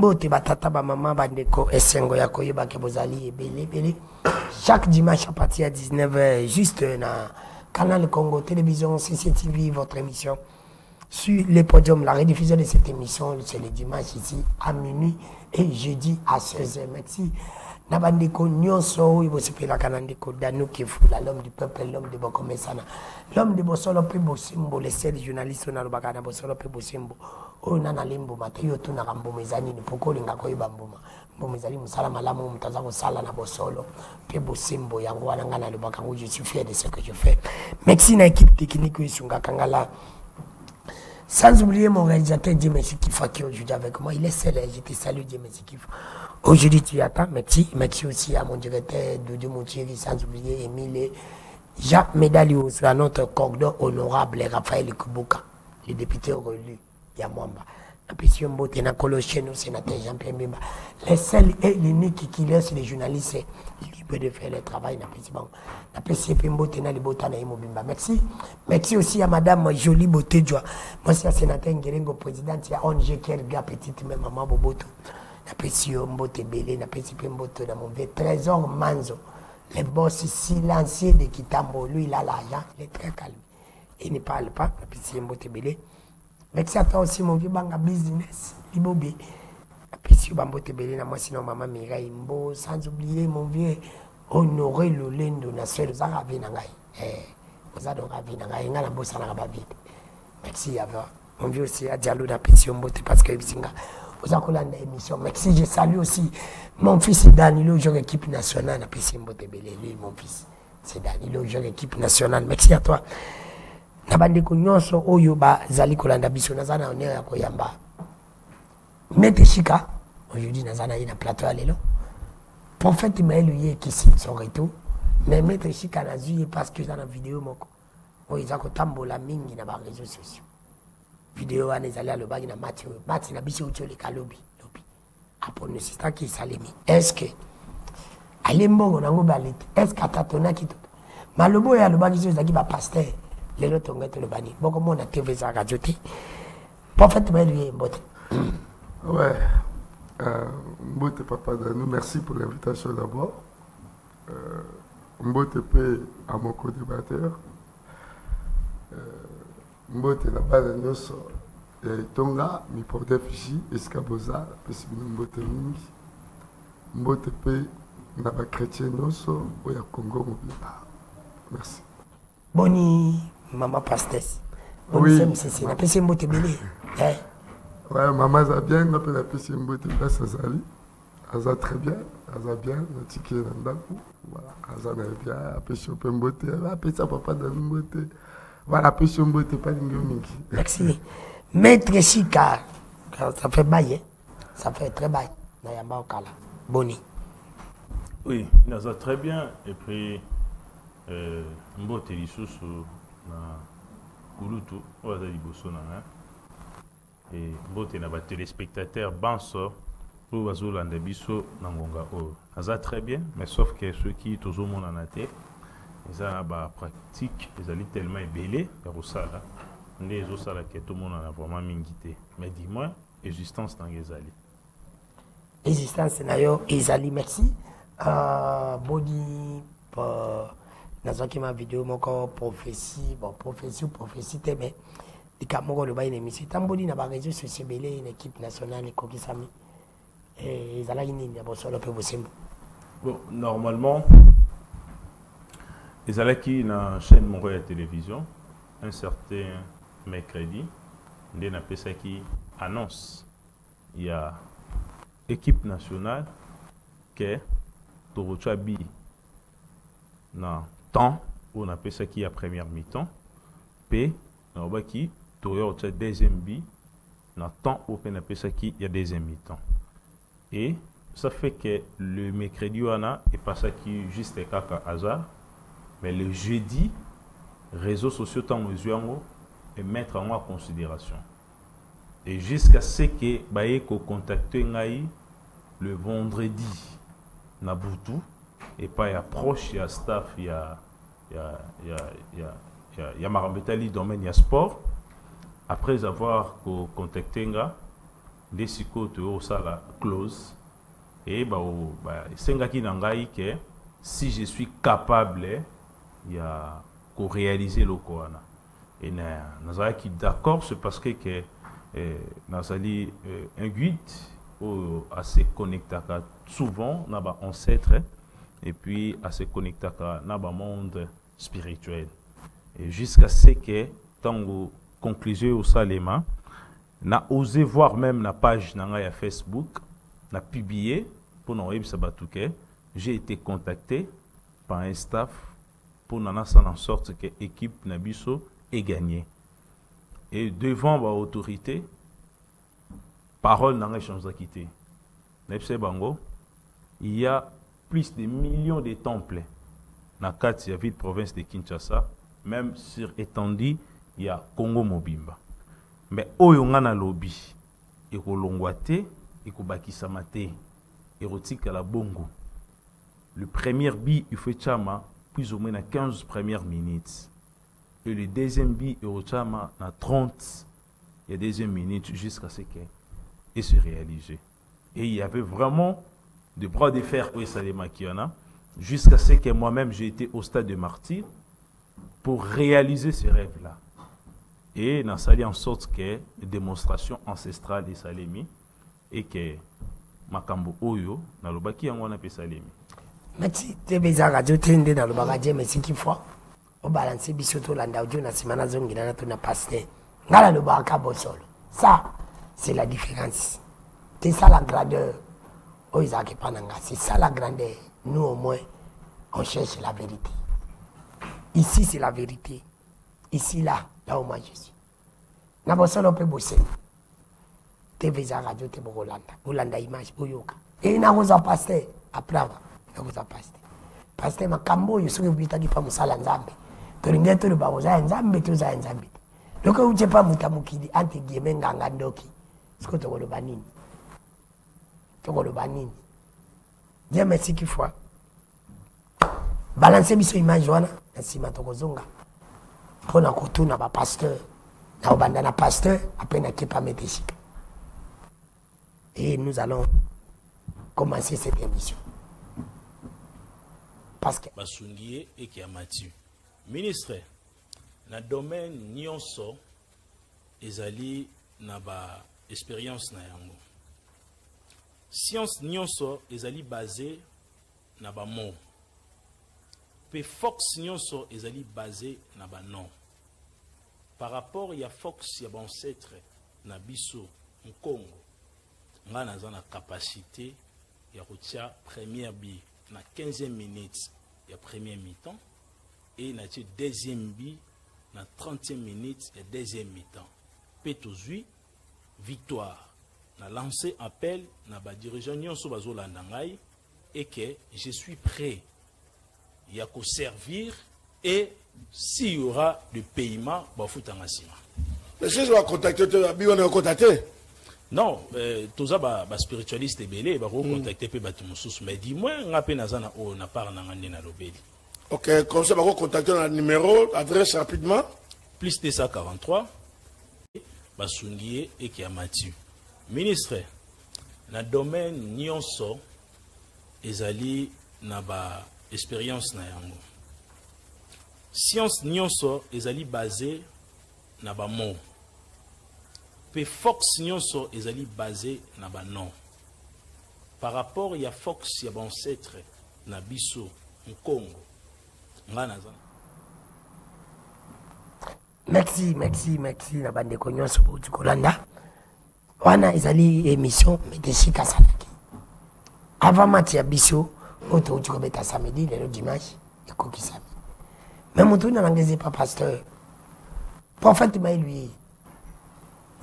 mbote batata ba maman bandeko esengo ya koyeba ke bozali ebele. Chaque dimanche à partir de 19h, juste na Canal Congo Télévision, CCTV, votre émission. Sur les podiums, la rediffusion de cette émission, c'est le dimanche ici à minuit et jeudi à 16h. Merci. Nabandeko nyonso il se fait la canandeko Danou Kefula, l'homme du peuple, l'homme de Bokomesana, l'homme de Bosolo pe Bosimbo, les seuls journalistes na Bakana Bosolo pe Bosimbo. O nana limbo mateyo tu na kambo mezani ni pokoli ngako ibambuma. Mbo mezali musala malamu mutaza ko sala na Bosolo pe Bosimbo yango wana ngana le bakango je suis fier de ce que je fais. Merci na équipe technique isunga kangala. Sans oublier mon réalisateur Dieu merci qui fait aujourd'hui avec moi, il est seul, je te salue Dieu merci qui fait. Aujourd'hui, tu attends. Merci. Merci aussi à mon directeur Doudou Moutiri, sans oublier Émile Jacques Médalio, à notre cordon honorable Raphaël Kubuka, le député relu Yamwamba. La Mbote Nakolo chez nous, sénateur Jean-Pierre Mbimba. Les seuls et l'unique qui laissent les journalistes libres de faire le travail. Merci. Merci aussi à madame Jolie Botejoa. Moi, c'est la sénateur Ngerengo, présidente, il y a ONG Kerga, petite même maman Boboto. N'apprécie Mbote Belé, n'apprécie Mbote dans mon vieux trésor Manzo. Le boss silencieux de Kitambo, lui il a l'argent, il est très calme. Il ne parle pas, n'apprécie Mbote Belé. Merci à toi aussi mon vieux banga business, Libobi. N'apprécie Mbote Belé, moi sinon maman Mireille Mbo, sans oublier mon vieux Honoré Lolendo, na soeur Zaravi Nangai. Vous adorez Ravi Nangai, n'a la bosse à la vite. Merci à vous. Mon vieux aussi à Diallo d'Apprécie Mbote parce que Singa. Émission. Merci, je salue aussi mon fils Danilo, joueur équipe nationale. Apprécie Mbotebele, lui, mon fils. C'est Danilo, joueur équipe nationale. Merci à toi. Nabandeko nyonso oyo ba zali kolanda biso nazana honneur ya koyamba. Mete Chika, aujourd'hui nazana ina plateau alelo. Prophète Maël qui signe son retour. Mais Mete Chika nazuye parce que dans la vidéo moko. Oyo za kotambola mingi na ba réseaux sociaux. Vidéo ane zali à l'obagi na mati na bisi uchole kalobi lobi apo ne sista ki salemi est-ce que alembo na ngoba lite est-ce que atatona kito malobo ya l'obagi zo zaki ba pasteur lelo tongeto le bani boko mona TV za radio te prophète Maël Mbote. Ouais, Mbote Papa Danou, merci pour l'invitation d'abord. Mbote P à mon co-débatteur. Mbote na base nyoso tonga mi porte fichi escaboza pesi mbote mingi Mbote pe na ba chrétien nyoso oya Congo mobimba. Merci. Boni maman pastes. Oui. C'est na pesi Mbote belé. Ouais, maman za bien na pe na pesi Mbote place azali. Aza très bien, aza bien na tike na ndaku. Voilà, aza na bien apesi pe Mbote, apesi papa da Mbote. Voilà, puis je ne pas merci. Maître Chika, ça fait bail, ça fait très bail. Nayamba Okala. Boni. Oui, il ça très bien. Et puis, Mbote Lissousou, na Kulutu, on va dire Bosona. Et Mbote na ba téléspectateurs, Banso, pour Wazolanda Bisso, Nangonga. Ça très bien, mais sauf que ceux qui tous au monde en a été. Ils ont une pratique, ils ont tellement ébélé, les autres que tout le monde a vraiment mingité. Mais dis-moi, existence dans les alliés. Existence dans les alliés, merci. Boni, dans ma vidéo, mon corps prophétie, bon, prophétie, mais les camarades de bain émission. Tant boni na ba réseau social belé une équipe nationale kokisami. Et ils allaient ni bon solo pe bosembo. Bon, normalement. Les allés qui dans la chaîne Montréal Télévision, un certain mercredi, il y a ça qui annonce il y a équipe nationale qui Torochabi dans temps où on appelle ça qui a première mi-temps, P dans le qui Torocha deuxième bi dans temps où on appelle ça qui y a deuxième mi-temps. Et ça fait que le mercredi on a et pas ça qui juste caca hasard. Mais le jeudi, réseaux sociaux tant mesure et mettre en considération. Et jusqu'à ce que Baeko contacte le vendredi Nabutu et pas y approche, il y a staff, il y a Marambetali domaine, il y a sport. Après avoir contacté des psychotes au sala close et sengaki nangai que si je suis capable ya ko réaliser le koana et nazaki d'accord c'est parce que nazali un guide à se connecter souvent na ba ancêtre et puis à se connecter na ba monde spirituel et jusqu'à ce que tango conclusion au salema na osé voir même la page na Facebook na publié pour nous que j'ai été contacté par un staff pour nous faire en sorte que l'équipe Nabiso ait gagné et devant l'autorité parole n'a changé quitter bango il y a plus de millions de temples dans la ville province de Kinshasa même sur étendue il y a Congo Mobimba mais oyo ngana lobby et ko longwate et ko bakisama te érotique à la bongo le premier bi il fait chama plus ou moins à 15 premières minutes et le deuxième bi il chama à 30 et deuxième minute jusqu'à ce que et se réaliser et il y avait vraiment de bras de fer au Salema Kiana jusqu'à ce que moi-même j'ai été au stade de martyr pour réaliser ce rêve là. Et nous avons en sorte que démonstration ancestrale de Salemi et que Makambo Oyo, na lobaki yango na pe Salemi. Merci, te beza radio tende na lobaka je merci qui fois. O balance biso to landa audio na simana zongi na to na pasteur. Ngala lobaka bosolo. Ça, c'est la différence. C'est ça la grandeur. Oh Isaac Pananga, c'est ça la grandeur. Nous au moins, on cherche la vérité. Ici, c'est la vérité. Ici, là où moi je suis. Na bosolo pe bosé. TV za radio te bokolanda. Olanda image oyoka. Et na goza pasteur après na goza pasteur. Pasteur makambo yo soki bitaki pa musala nzambe. Tolinga to ba goza nzambe to za nzambe. Loko uje pa mutamukidi anti gieme nganga ndoki. Siko to koloba nini? To koloba nini? Dieu merci qui fois. Balancer biso image wana na sima to kozonga. Pona kotuna ba pasteur. Na obanda na pasteur après na kepa meteshika. Et nous allons commencer cette émission. Parce que Basungié et qui a Mathieu. Ministre, na domaine nyonso ezali na ba expérience na yango. Science nyonso ezali basé na ba mot. Pe fox nyonso ezali basé na ba nom. Par rapport à fox ya ancêtre na biso Congo. Nga naza na capacité ya kotia première bi na 15e minute ya premier mi-temps et na deuxième bi na 30e minute ya deuxième mi-temps. Petozui victoire na lancé appel na ba dirigeant nyonso bazolanda ngai et que je suis prêt ya ko servir et s'il y aura du paiement ba futanga sima. Mais si je vais contacter bi on est contacté. Non, tous les spiritualistes et belé vont contacter peu batumusus mais dis-moi nga pe nazana o na part na ngande na lobeli. OK, comme ça va contacter le numéro, adresse rapidement. Plus 243 Basungié et qui a Mathieu. Ministre, na domaine nyonso ezali na ba expérience na yango. Science nyonso ezali basé na ba mot. Pe fox nyonso ezali basé na ba nom. Par rapport à fox ya ancêtre na biso Congo. Ngana za. Merci na bande nyonso po tukolanda. Wana ezali émission meteshika salaki. Avant match ya biso oto tukobeta samedi le dimanche ekoki samedi. Même mutu na ngeze pa pasteur. Prophète mai lui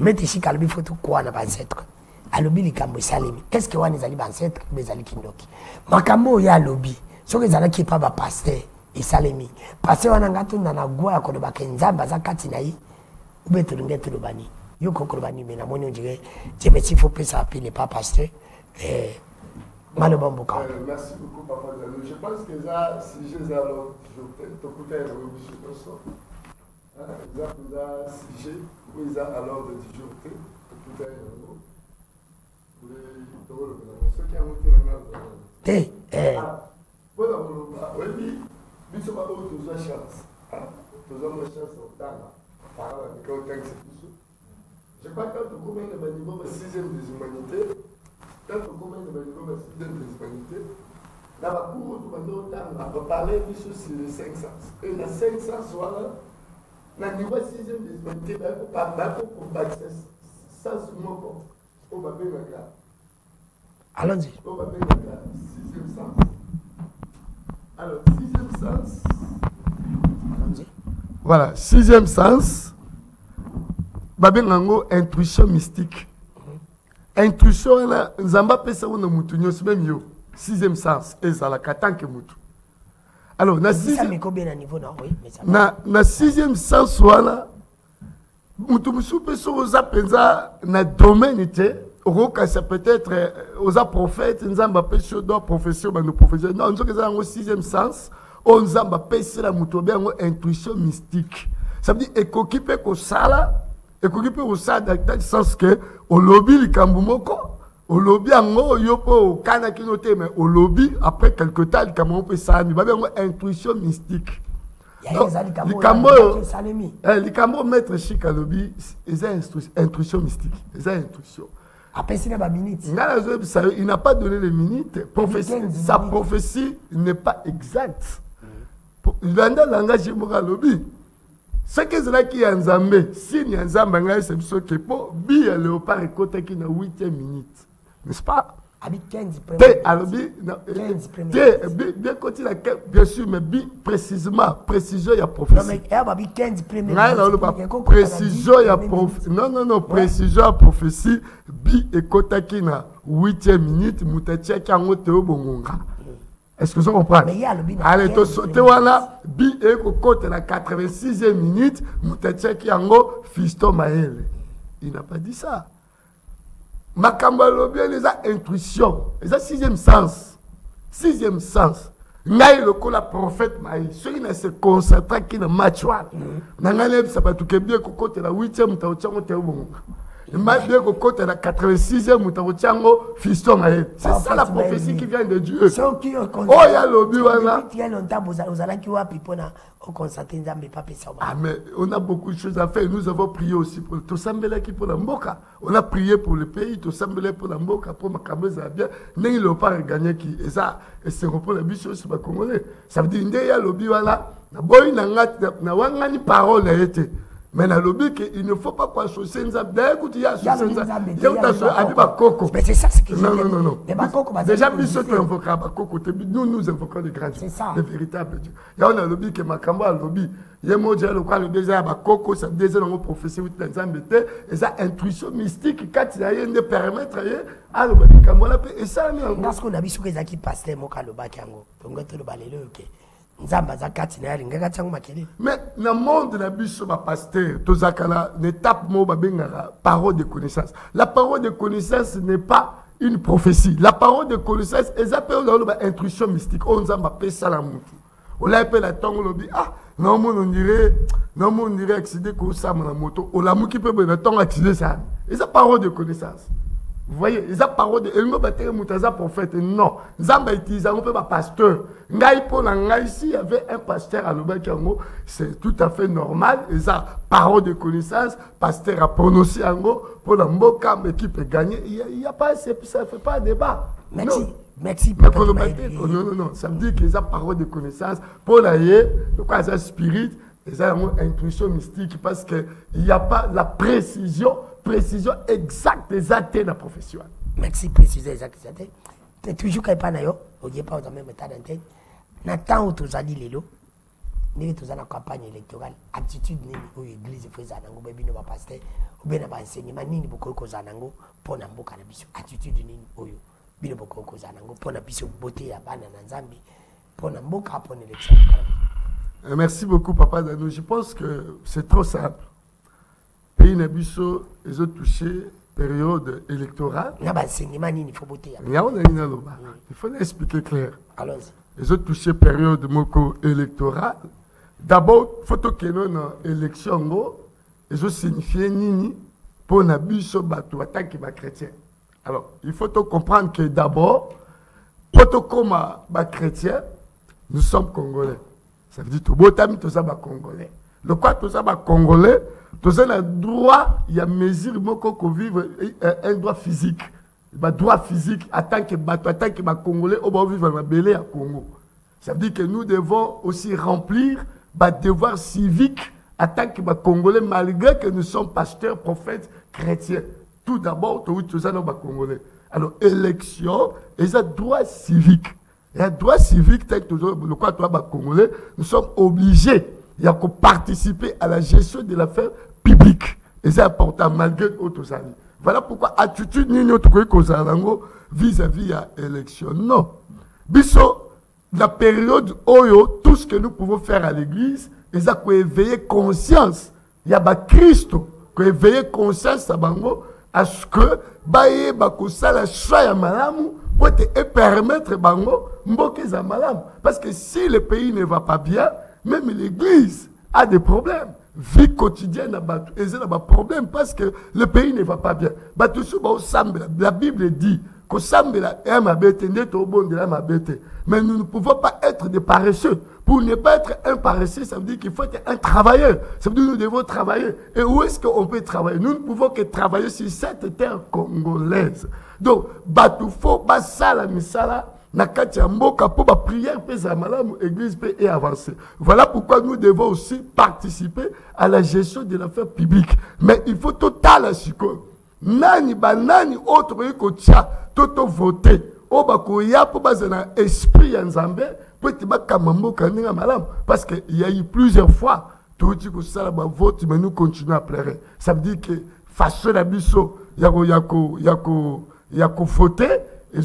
meteshika albi foto kwa na ancêtre. Alobi likambo salimi. Est-ce que wana ezali ba ancêtre bezali kindoki? Makambo ya lobi. Soki ezala ki pa ba pasteur et salimi. Pasteur wana ngatu na gwa ko ba kenzamba zakati na yi. Ubeto ngete lobani. Yo kokolobani mais na moni on dirait je me suis faut ça appeler pas pasteur Malobamboka. Merci beaucoup papa. Je pense que ça si je les alors je te coûter le remission comme ça. Ça si j'ai oui ça alors de disjoncter coûter Te, Voilà, oui, mais c'est pas où tu as chance. Tu as une chance au temps. Je crois que quand tu combien de niveau de 6e des humanités, quand tu combien de niveau de 6e des humanités, dans la cour, tu vas au temps, on va parler sur les 500. Et les 500, voilà, dans le niveau 6e des humanités, il faut pas pour bâtir ça, c'est mon compte. On va bien regarder. allons-y. On va bien regarder. 6e sens. Alors, 6e sens. Allons-y. Voilà, 6e sens. Babengango intuition mystique. Intuition là, nzamba pesa wona mutu nyos même yo. 6e sens ezala katanke mutu. Alors na 6e sens wala mutu musupe so oza penza na domaine te roka ça peut-être oza prophète nzamba pesa do profession bando profession non nzoka za ngo 6e sens on nzamba pesa la mutu bengo intuition mystique. Ça veut dire ekokipe ko sala ekoki mpe kosala dans le sens que olobi likambo moko olobi yango yo mpe okanaki no te mais olobi après quelque temps likambo moko mpe esalami babengo intuition mystique likambo maître chic alobi eza intuition mystique eza intuition il n'a pas donné les minutes sa prophétie n'est pas exacte landa langage moko alobi ce que c'est qui est Nzambe, si Nzambe c'est ce qui est pour bien léopard et côté qui na 8e minute, n'est-ce pas? Bien côté la bien sûr mais précisément précision il y a prophétie. Précision il y a prophétie. Non précision à prophétie bi et côté qui na 8e minute mutatia qui en teo bongonga. Est-ce que vous comprenez? Allez, tu sautes là, bi et côté la 86e minute, mutatia qui ango Fiston Maël. Il n'a pas dit ça. Makamba bien les intuition, les 6e sens. 6e sens. Ngai le la prophète Maï, celui qui se concentre qui na matchwal. Nangane ça va tout que bien côté la 8e mutatia bon. Il m'a dit que côté la 86e mutautiango Fiston Maël. C'est ça la prophétie qui vient de Dieu. Oh il y a le but là. Ah mais on a beaucoup de choses à faire. Nous avons prié aussi pour tout sambela qui pour la mboka. On a prié pour le pays, tout sambela pour la mboka pour Makambeza bien. N'est il pas gagné qui et ça et c'est pour la biche sur congolais. Ça veut dire il y a le but là. Na boy na wangani parole a été. Mais dans le but il ne faut pas quoi chausser Nzambe. Écoute, il y a chausser Nzambe. Il y a Coco. Mais c'est ça ce que non. Déjà, nous invoquons Coco. Nous invoquons les grands dieux. Les véritables dieux. Il y a un lobby qui est Makamba à lobby. Il y a un mot le désert à Coco, ça désert dans prophétie de Nzambe. Et ça, intuition mystique, quand il y a un des paramètres, à lobby, et ça, parce qu'on a vu sur les acquis pasteur, Moka le Bakango. Donc, on le balai ok. Mais dans le monde de la biche, pasteur, l'étape parole de connaissance. La parole de connaissance n'est pas une prophétie. La parole de connaissance est une intuition mystique. On appelle ça la moutou. On l'appelle la tongue, on dit ah, non, on dirait accéder comme ça, mon moto. On l'a mouki peut le temps accéder ça. Et ça parole de connaissance. Vous voyez, ils ont parlé de Elmo Baté Moutaza prophète. Non, Zamba utilise un peu pasteur. Ngai pour la ici, il y avait un pasteur à l'Obakango. C'est tout à fait normal. Ils ont parole de connaissance. Pasteur a prononcé un mot pour la Mboka, mais qui peut gagner. Il n'y a pas, ça ne fait pas débat. Merci. Non. Ça veut dire qu'ils ont parole de connaissance. Pour la le quoi, ça spirit, ils ont une intuition mystique parce qu'il n'y a pas la précision exacte des actes de la profession. Merci, précision exacte. C'est toujours qu'il n'y a pas de même état d'antenne. Nathan où tu as dit Lélo, nous sommes en campagne électorale, attitude où l'église fait ça, nous sommes pasteur, ou bien enseignement, nous sommes pour n'importe attitude où nous sommes pour n'importe beauté à Bananzambi, pour n'importe pour l'élection. Merci beaucoup, Papa Danou. Je pense que c'est trop simple. Pays Nabiso, ils ont touché période électorale. Il faut voter. Il faut l'expliquer clair. Allons-y. Ils ont touché période électorale. D'abord, il faut que nous ayons une élection. Ils ont signifié Nini pour Nabiso Batou, attaque chrétien. Alors, il faut comprendre que d'abord, pour comme chrétien, nous sommes Congolais. Ça veut dire que nous sommes Congolais. Le quoi, nous sommes Congolais, nous avons le droit, il y a mesure qu'on vivre un droit physique. Le droit physique, en tant que Congolais, on va vivre dans le Congo. Ça veut dire que nous devons aussi remplir le devoir civique en tant que Congolais, malgré que nous sommes pasteurs, prophètes, chrétiens. Tout d'abord, nous sommes Congolais. Alors, élection, et un droit civique. Et un droit civique, le quoi, Congolais, nous sommes obligés de participer à la gestion de l'affaire publique. Et c'est important, malgré autres amis. Voilà pourquoi attitude ni notre vis-à-vis de l'élection. Non. Biso, la période où tout ce que nous pouvons faire à l'église, c'est éveiller conscience. Il y a Christ, éveiller conscience à ce que baye bakosala choix ya malamu pour te permettre bango mboke za malamu. Parce que si le pays ne va pas bien, même l'église a des problèmes. Vie quotidienne, il y a des problèmes parce que le pays ne va pas bien. La Bible dit que mais nous ne pouvons pas être des paresseux. Pour ne pas être un paresseux, ça veut dire qu'il faut être un travailleur. Ça veut dire que nous devons travailler. Et où est-ce qu'on peut travailler? Nous ne pouvons que travailler sur cette terre congolaise. Donc, Batoufo, Basala, Misala, Nakati Mboka, pour la prière, l'église peut avancer. Voilà pourquoi nous devons aussi participer à la gestion de l'affaire publique. Mais il faut total à ce que nani banani autre kotia toto voter obako ya pour bazana esprit en Zambie pour te bakamambo kaninga malam parce que il y a eu plusieurs fois tout dit que ça ba vote mais nous continuons à pleurer. Ça veut dire que face à biso yako voter et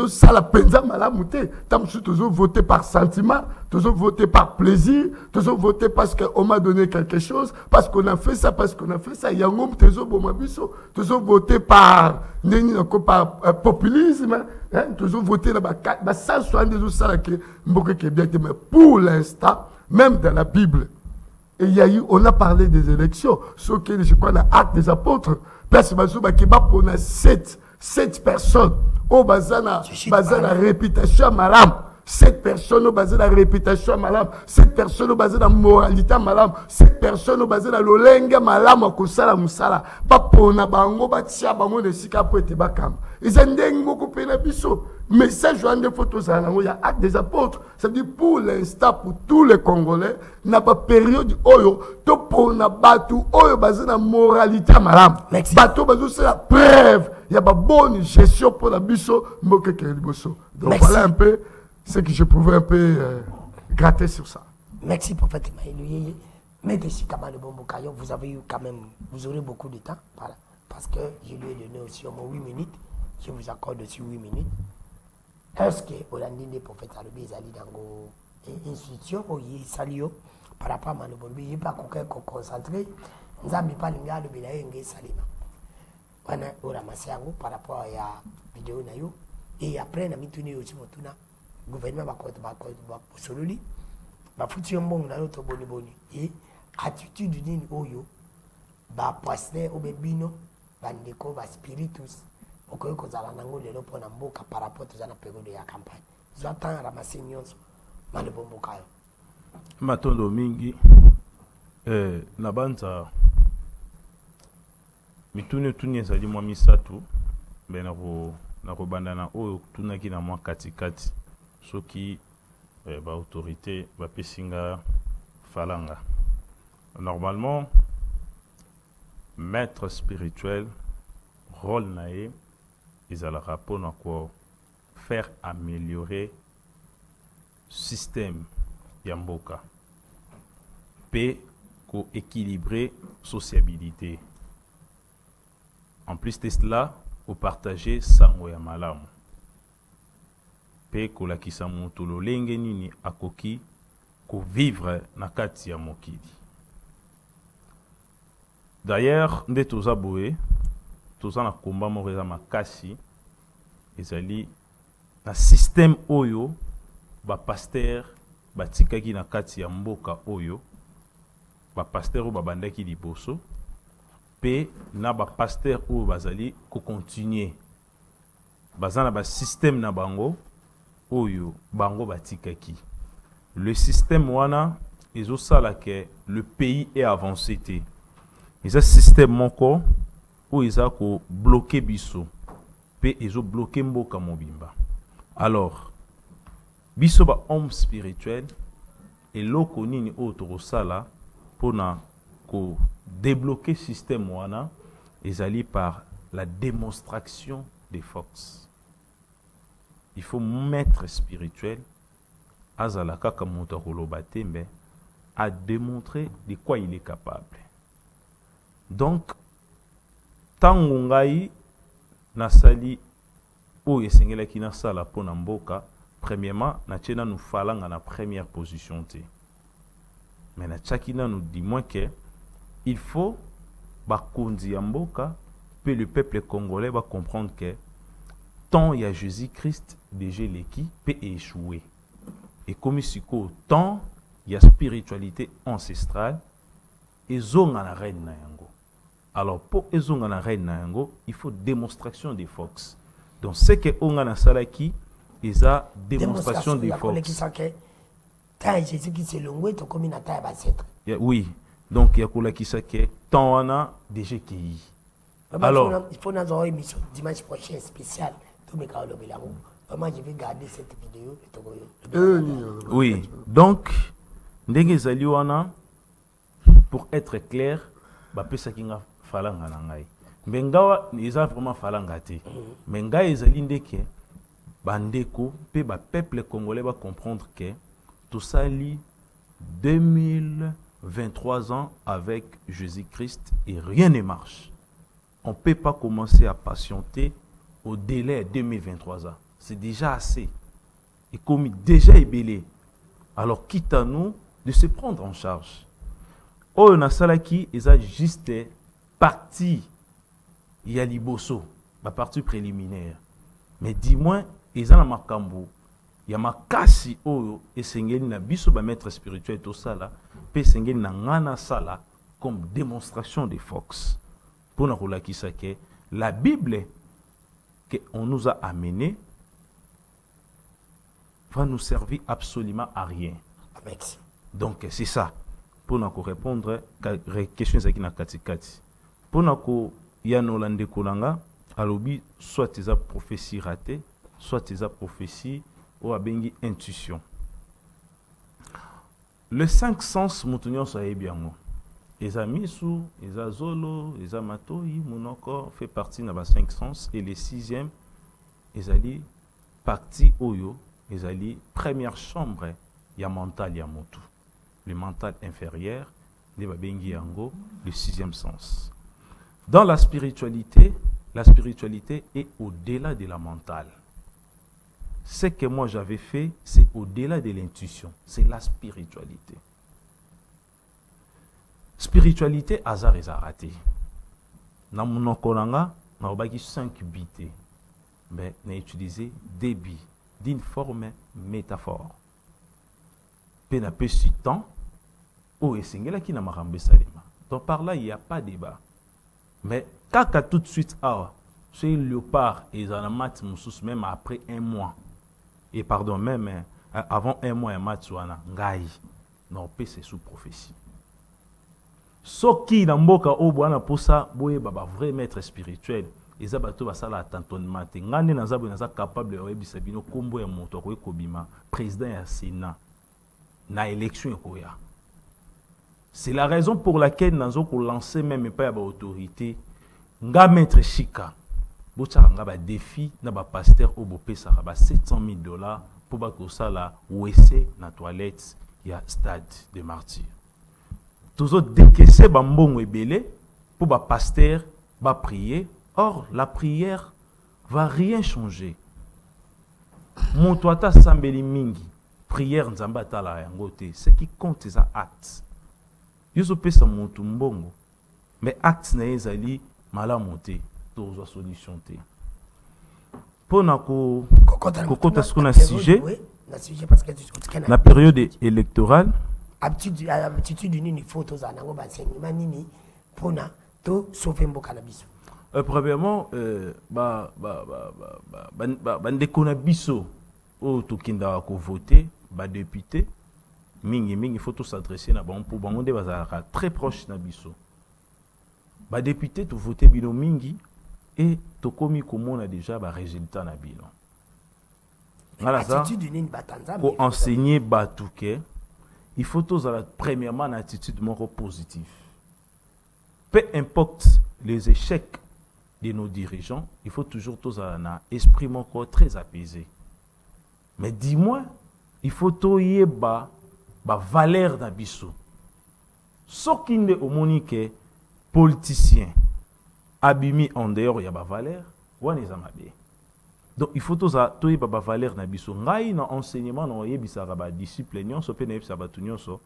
ça la penza malamouté tant que tu voter par sentiment, tu voter par plaisir, tu voter parce qu'on m'a donné quelque chose, parce qu'on a fait ça, il y a un homme tu voter par populisme, tu voter là-bas, ça soit des autres ça qui est bien, mais pour l'instant, même dans la Bible, et il y a eu, on a parlé des élections, ce que je crois, l'acte des apôtres, place Bazouba qui va pour 7 personnes au bazana réputation malam, 7 personnes au bazana réputation malam, 7 personnes au bazana moralité malam, 7 personnes au bazana lolenga malam akosala musala pas pona bango batia bango de sika po ete bakam izendeng moko pena biso message de photos à il y a acte des apôtres, ça veut dire pour l'instant pour tous les Congolais n'a pas période oyo to pona batu oyo bazana moralité malam bato bazo c'est la preuve il y a pas bonne gestion pour la biso mboke ke liboso. Donc voilà un peu ce que je pouvais un peu gratter sur ça. Merci prophète Maïlouye. Mais d'ici Kamale Bombokayo, vous avez eu quand même, vous aurez beaucoup de temps, voilà, parce que je lui ai donné aussi au moins 8 minutes. Je vous accorde aussi 8 minutes. Est-ce que Olandine prophète Alobi Zali Dango institution ou Salio par rapport à Manobombi, il n'y a pas quelqu'un qui concentré. Nous n'avons pas l'ingé de Bilaïngue Salima. On a ramassé par rapport à la vidéo. Et après, on a mis tout le gouvernement va sololi va foutu un bon dans notre boni et attitude d'une oyo ba pasteur ou bebino bandeko ba spiritus okoyo kozala nango lelo pona mboka par rapport à la période de la campagne j'attends ramasser nyonso mane bomboka yo matondo mingi na banza mituni ezali mwa misatu mbe na kobandana oyo tunaki na mwa katikati soki ba autorité ba pesinga falanga. Normalement maître spirituel rôle nae ezalaka pona ko faire améliorer système ya mboka pe ko équilibrer sociabilité. En plus de cela, au partager sango ya malamu. Pe kolakisa moto lolenge nini akoki ko vivre na kati ya mokili. D'ailleurs, nde toza boye, toza na komba moko eza makasi ezali na système oyo ba pasteur batikaki na kati ya mboka oyo ba pasteur oyo babandaki liboso pe na ba pasteur oyo bazali ko continuer bazana ba système na bango oyo bango batikaki. Le système wana ezosala ke le pays est avancé te. Eza système moko ou eza ko bloquer biso pe ezo bloquer mboka mobimba. Alors biso ba homme spirituel et loko nini o torosala pona ko débloquer système wana ezali par la démonstration des forces. Il faut maître spirituel azalaka kamoto kolobate mais à démontrer de quoi il est capable. Donc tango ngai nasali o esengelaki nasala pona mboka, premièrement na tchena nous falanga na première position te. Mais na tchakina nous dit moins que il faut bakondi ya mboka pe le peuple congolais va comprendre que tant il y a Jésus-Christ déjà l'équipe peut échouer. Et comme ici tant il y a spiritualité ancestrale et zonga na reine na yango. Alors pour ezonga na reine na yango, il faut démonstration des forces. Donc c'est que onga na salaki eza démonstration des forces. Oui. Donc il y a kola ki sake tant wana déjà ki. Alors il faut nous émission dimanche prochain spécial tout me ka lobela. Vraiment je vais garder cette vidéo oui. Donc ndenge ezali wana pour être clair ba pesa kinga falanga na ngai. Mbengawa eza vraiment falanga te. Mais ngai ezali ndeke bandeko pe ba peuple congolais va comprendre que tout ça li 2023 ans avec Jésus-Christ et rien ne marche. On ne peut pas commencer à patienter au délai 2023 ans. C'est déjà assez. Et comme déjà ébélé, alors quitte à nous de se prendre en charge. Oh, on a salaki, ils ont juste partie, il y a liboso, la partie préliminaire. Mais dis-moi, ils ont la makambo, il y a ma kasi oyo et sengeli na biso ba maître spirituel tout ça là, pe sengeli na ngana sala comme démonstration de force. Pour na kolakisa ke la Bible que on nous a amené va nous servir absolument à rien. Donc c'est ça. Pour nous répondre à la question qui na katikati. Pour nous yanolande kolanga alobi soit tes prophéties ratées, soit tes prophéties ou abengi intuition. Les 5 sens mutunyo so ebiango. Eza misu, eza zolo, eza matoi, monoko fait partie de 5 sens et le 6e ezali partie oyo ezali première chambre ya mental ya motu. Le mental inférieur de babengi yango le 6e sens. Dans la spiritualité est au-delà de la mentale. Ce que moi j'avais fait, c'est au-delà de l'intuition, c'est la spiritualité. Spiritualité, hasard et raté. Dans mon kolanga, on a 5 bités. Mais on a utilisé des billes d'une forme métaphore. Pena peu si temps, oh et singela qui n'a marambe salima. Donc par là, il n'y a pas de débat. Mais kaka tout de suite, c'est le léopard et zanamat moussous même après 1 mois. Et pardon, même avant 1 mois, matsuana, ngai. Non, c'est sous prophétie. Soki na mboka obwana posa boye baba vrai maître spirituel eza bato basala attentionnement te ngane naza capable de rebisa bino kombo ya moto ko ekobima président ya Sénat na élection ekoya. C'est la raison pour laquelle nazo ko lancer même pas ya ba autorité nga maître Chika botsa nga ba défi na ba pasteur obopesa ba $700,000 pour ba ko sala wese na toilette ya stade de martyrs. Toujours décaisser bambongo ebele pour ba pasteur ba prier. Or la prière va rien changer. Mon toata sambeli mingi prière nzamba tala yango te. Ce qui compte c'est acte. Yoso pesa montu mbongo mais acte na ezali malamu te tozo solution te. Pona ko kokota skuna sujet la période électorale aptitude nini photos anango basengi manini pona to sauver mboka na biso. Premièrement, bandeko na biso o tokinda ko voter ba député mingi il faut tous s'adresser na bon pour bango de bazalaka très proche na biso. Ba député to voter bino mingi et to komi komona déjà ba résultat na bino. Voilà ça. Pour enseigner batuke, il faut tous premièrement une attitude moro positive. Peu importe les échecs de nos dirigeants, il faut toujours tous un esprit moko très apaisé. Mais dis-moi, il faut toyer ba valeur na biso. Sokinde omonique politicien abimi en dehors ya ba valeur, wana ezamabe. Donc il faut toyer ba valeur na biso. Ngai na enseignement na yebisa ba discipline nyonso pe na yebisa ba tunyonso.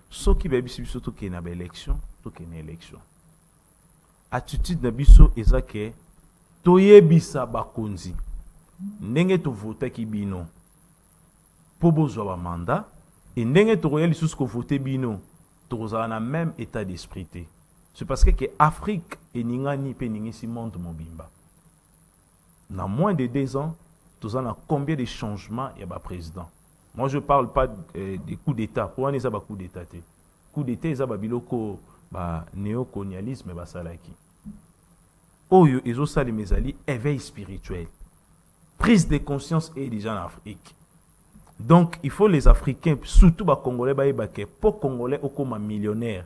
Soki ba biso to ke na ba élection, to ke na élection. Attitude na biso ezake toyebisa bakonzi ndenge to voter ki bino po bozwa ba mandat et ndenge to royal lisusu ko voter bino to za na même état d'esprit. C'est parce que Afrique eningani pe ningisi monde mobimba. Dans moins de 2 ans, tu as combien de changements il y a ba président. Moi je parle pas des coups d'état. Pour on est ça ba coup d'état. Coup d'état ça ba biloko ba néocolonialisme ba salaki. Oyo ezo sali mezali éveil spirituel. Prise de conscience et déjà en Afrique. Donc il faut les Africains surtout ba Congolais ba yebake pour Congolais okoma millionnaire.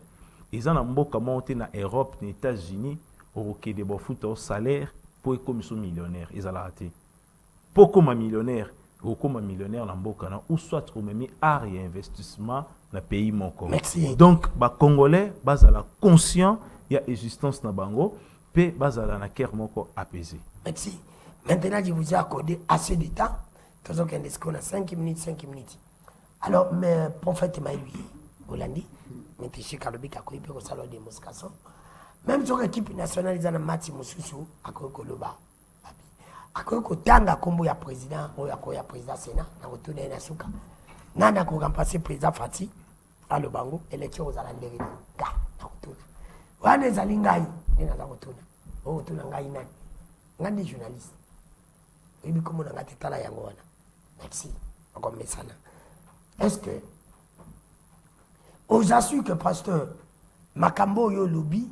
Ils en mboka monté na Europe, na États-Unis, au de bofuta au salaire pour comme sont millionnaires, ils ont raté. Pour comme millionnaire, ou comme millionnaire na mboka na ou soit au même art et investissement na pays moko. Merci. Donc ba Congolais bazala conscient il y a existence na bango. Bazala na ker moko apaisé. Merci. Maintenant, je vous ai accordé assez de temps. Tous on a 5 minutes, 5 minutes. Alors, mais prophète m'a dit, Hollandi, mais tu sais qu'à il peut salon de Moscasson. Même sur l'équipe nationale, ils ont un match Moussoussou à Koloba. À Tanga, Kombo ya président, ou ya président Sénat, na retourné na Souka. Nana ko remplacer président Fati à le Bango, élection aux Alanderi. Ga, na retourné. Wane zalingai, ni na retourné. Oh, tu n'as ngai nani. Ngandi journaliste. Ibi comme on a tala yango wana. Merci. Encore mesana. Est-ce que aux assure que pasteur Makambo yo lobby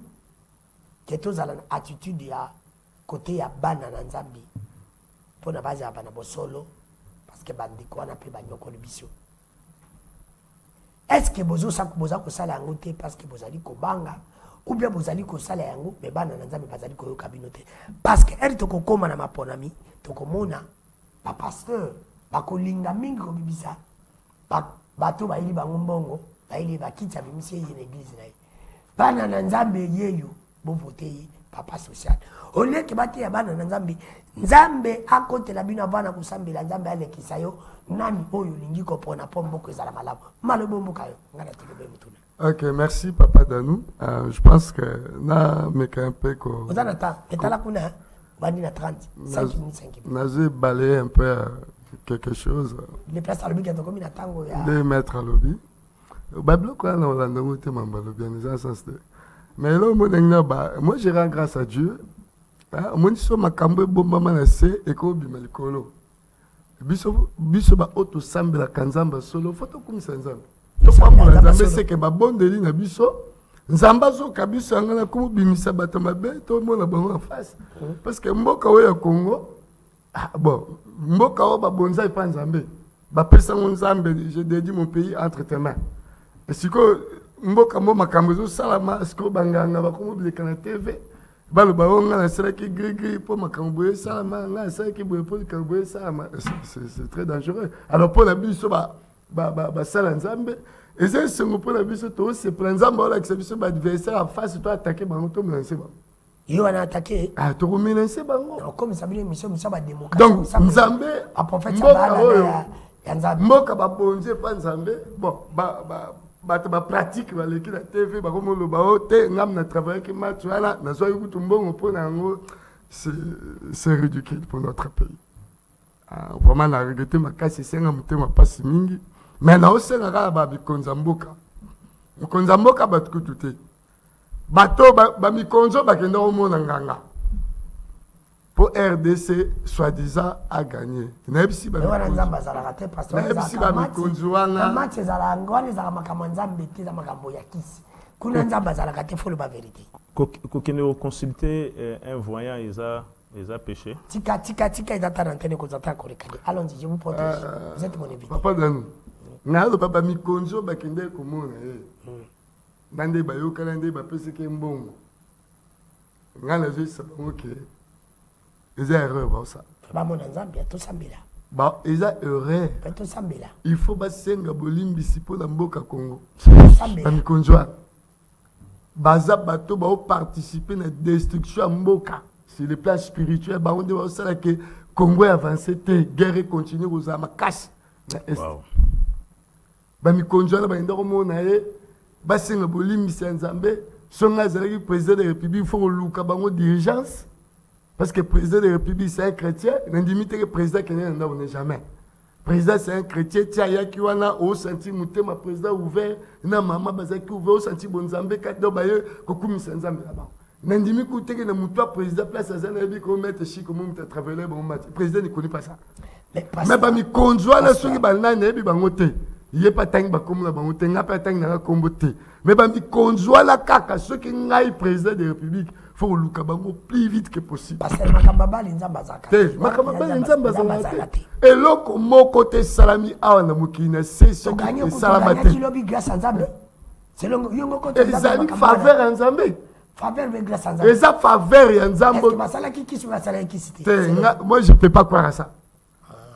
que tous à l'attitude ya côté ya bana na Nzambi pour na base ya bana bosolo parce que bandiko wana pe banyoko lebisio. Est-ce que bozo ko sala ngote parce que bozali ko banga ou bien bozali ko sala yango me bana na Nzambi bazali ko yoka binote parce que elle to ko koma na maponami to ko mona ba pasteur ba ko linga mingi ko bibisa ba to ba ili bango mbongo ba ili ba kitcha bimisi ye l'église na bana na Nzambi yeyo bo voter papa social ole ke bati ya bana na Nzambi Nzambe akotela bino bana kusambela Nzambe alekisa yo nani oyo lingi ko pona pombo ko ezala malamu malobo mbuka yo ngana tolobe mutuna. Ok, merci Papa Danou. Je pense que na meka un peu ko. Vous en attendez, etala kuna bandi na 30 5 minutes 5 minutes. Naze balayer un peu quelque chose. Les places à lobby qui ont na tango ya. Les mettre à lobby. Ba bloco na Hollande ngote mamba lobby en sens de. Mais là moi je rends grâce à Dieu. Moi so makambo bomba manase et ko bima likolo. Biso ba auto sambela kanzamba solo photo comme Nzambe. Nzambe c'est que ba bondeli na biso Nzamba zo kabiso ngana ko bimisa bato mabe to mona bango en face parce que mboka oya Congo bon mboka o ba bonza pa Nzambe ba pesa Nzambe je dédie mon pays entre tes mains parce que mboka mo makambo zo salama est-ce que banganga ba ko bileka na TV balo ba onga na sala ki gri po makambo e salama na sala ki boye po makambo e salama c'est très dangereux alors pour la biso ba sala Nzambe et c'est ce qu'on peut biso to c'est plein Nzambe ola que biso ba adversaire en face toi attaquer bango to menacer ba yo ana attaquer to menacer bango comme ça bien mission ba démocratie donc Nzambe a prophète bana ya Nzambe mboka ba bonze pa Nzambe bon ba pratique ba leki la TV ba comme lo ba te ngam na travailler ki match wana na so yutu mbongo po na ngo c'est ridicule pour notre pays vraiment na regretter makasi senga mutema pasi mingi mais na osenga kala ba bikonza mboka ba tukutu te bato ba mikonzo ba kenda omona nganga pour RDC soi-disant a gagné. Naebisi ba nzamba zalaka te parce que naebisi ba mikonzo wana match ezala ngwani ezala makambo nzambe te za makambo ya kisi kuna nzamba zalaka te faut le ba vérité kokende consulter un voyant eza péché tika ezata antenne kozata korekani allons-y je vous protège vous êtes mon invité papa danu ngalo papa mikonzo bakende komona nande bayoka nande bapeseke mbongo ngala zisa OK eza erreur ba ça bamona nzambe atosambela ba eza erreur atosambela il faut basenga bolimbisi po na mboka Congo atosambela bamikonzo baza bato ba participer na destruction ya mboka sur le plan spirituel ba onde ba sala que Congo avancé te guerre continue aux makasi na est bamikonzo na ba ndako mona ye basenga bolimbisi ya nzambe songa zalaki président de la République il faut luka bango dirigeance parce que le président de la République, c'est un chrétien. Il dit que le président Kenya n'est jamais. Le président, c'est un chrétien. Tia yaki wana au senti mutema président ouvert. Na maman bazaki ouvert au senti bonzambe kaddo baye kokumi sanzambe là-bas. Nandimi koute que na mutua président place à zanabi ko mettre chi comme on travailler bon match. Le président ne connaît pas ça. Mais ba mi konzwa na soki balna ne bi bangote. Yé pas tang ba comme la bangote nga pas tang na kombote. Mais ba mi konzwa la kaka soki ngai président de la République. Il faut que bango plus vite que possible. Parce que makamba nzamba zaka. Makamba nzamba zaka. Et loko moko te salami awa na mukina c'est ce qui est salamate. C'est le yongo kote nzambe. Faveur ya nzambe. Faveur mais grâce à nzambe. Et ça faveur ya nzambe. Est-ce que basala qui sur basala qui cité. Moi je peux pas croire à ça.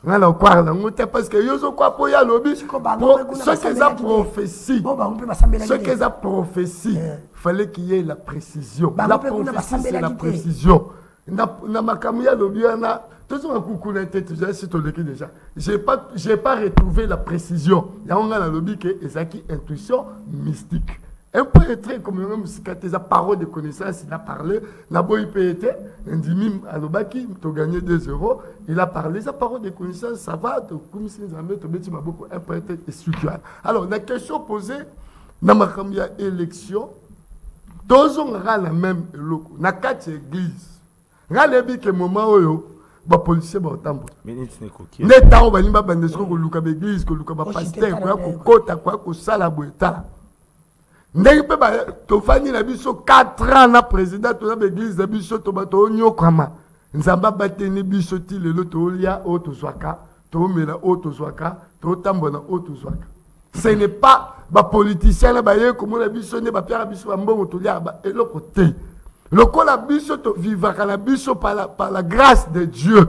Ngala croire na ngote parce que yozo kwa po ya lobi. Ce que ça prophétie. Ce que ça prophétie. Fallait qu'il y ait la précision. La prophétie, c'est la précision. Na makamia lobiana, tout ça m'a coucou la tête, j'ai cité déjà. J'ai pas retrouvé la précision. Il y a un lobby qui est Ezaki intuition mystique. Un peu très comme une musique, tes paroles de connaissance, il a parlé, la boy PET, un dimim à l'obaki, tu as gagné 2 euros, il a parlé, sa parole de connaissance, ça va, comme si nous avons tu m'as beaucoup un peu et structurel. Alors, la question posée, dans ma élection, tous ont la même loco. Na quatre églises. Ralebi que moment où ba policier ba tambo. Ministre Nekoki. Neta on ba limba bandesko ko luka ba église ko luka ba pasteur ko kota ko sala boeta. Ndenge pe ba to fani na biso 4 ans na président to na ba église na biso to ba to nyokama. Nzamba bateni biso ti lelo to lia o to zwaka, to mela o to zwaka, to tambo na o to zwaka. Ce n'est pas les politiciens comme on a vu sonner Pierre Abisso Ambon et le côté. Le col Abisso vivra par la grâce de Dieu.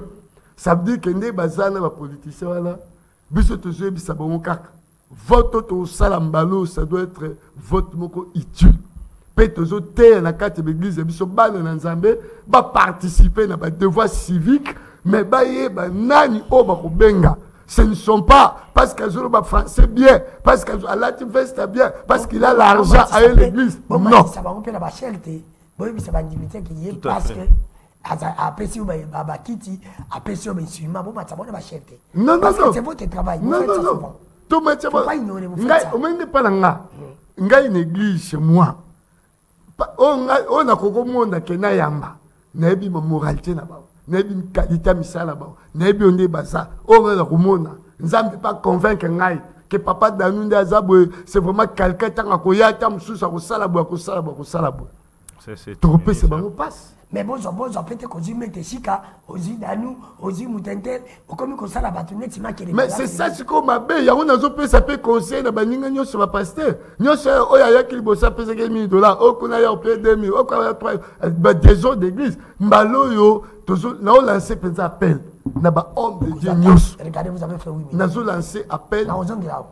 Ça veut dire que les politiciens Bisso te jouer Bisabon Kak. Vote au Salambalo, ça doit être vote moko utile. Peut-être terre la carte de l'église Bisso ban en Nzambe, va participer à des devoirs civiques, mais baye nani o bakobenga. Ce ne sont pas parce qu'elles ont le français bien, parce qu'elles ont la veste bien, parce qu'il a l'argent à l'église. Non. Ça va rompre la cherté. Bon, ça va limiter qu'il y ait parce que après si vous avez Babakiti, après si vous avez Suima, bon, ça va la cherté. Non, non, non. C'est votre travail. Non, non, non. Tout le monde, pas ignorer. Vous faites ça. On n'est pas là. Il y a une église chez moi. On a beaucoup de monde qui n'a yamba. N'a pas de moralité là-bas. Nebi qualité misala ba nebi onde basa on va rumona nzambe pas convaincre ngai que papa danunde azabo c'est vraiment quelqu'un tanga ko ya tam susa ko sala bo c'est trompé c'est bon passe mais bon peut-être que vous mettez sika ozi danu ozi mutente comme ko sala batunet makele mais c'est ça c'est comme abe ya on a zo peut ça peut conseiller na baninga nyo sur pasteur nyo so o ya ki bosa pesa $1,000 o kuna ya peut 2000 o kwa 3 des autres d'église mbalo yo na on lancé un appel na ba homme de Dieu nyos regardez vous avez fait 8 minutes na zo lancé appel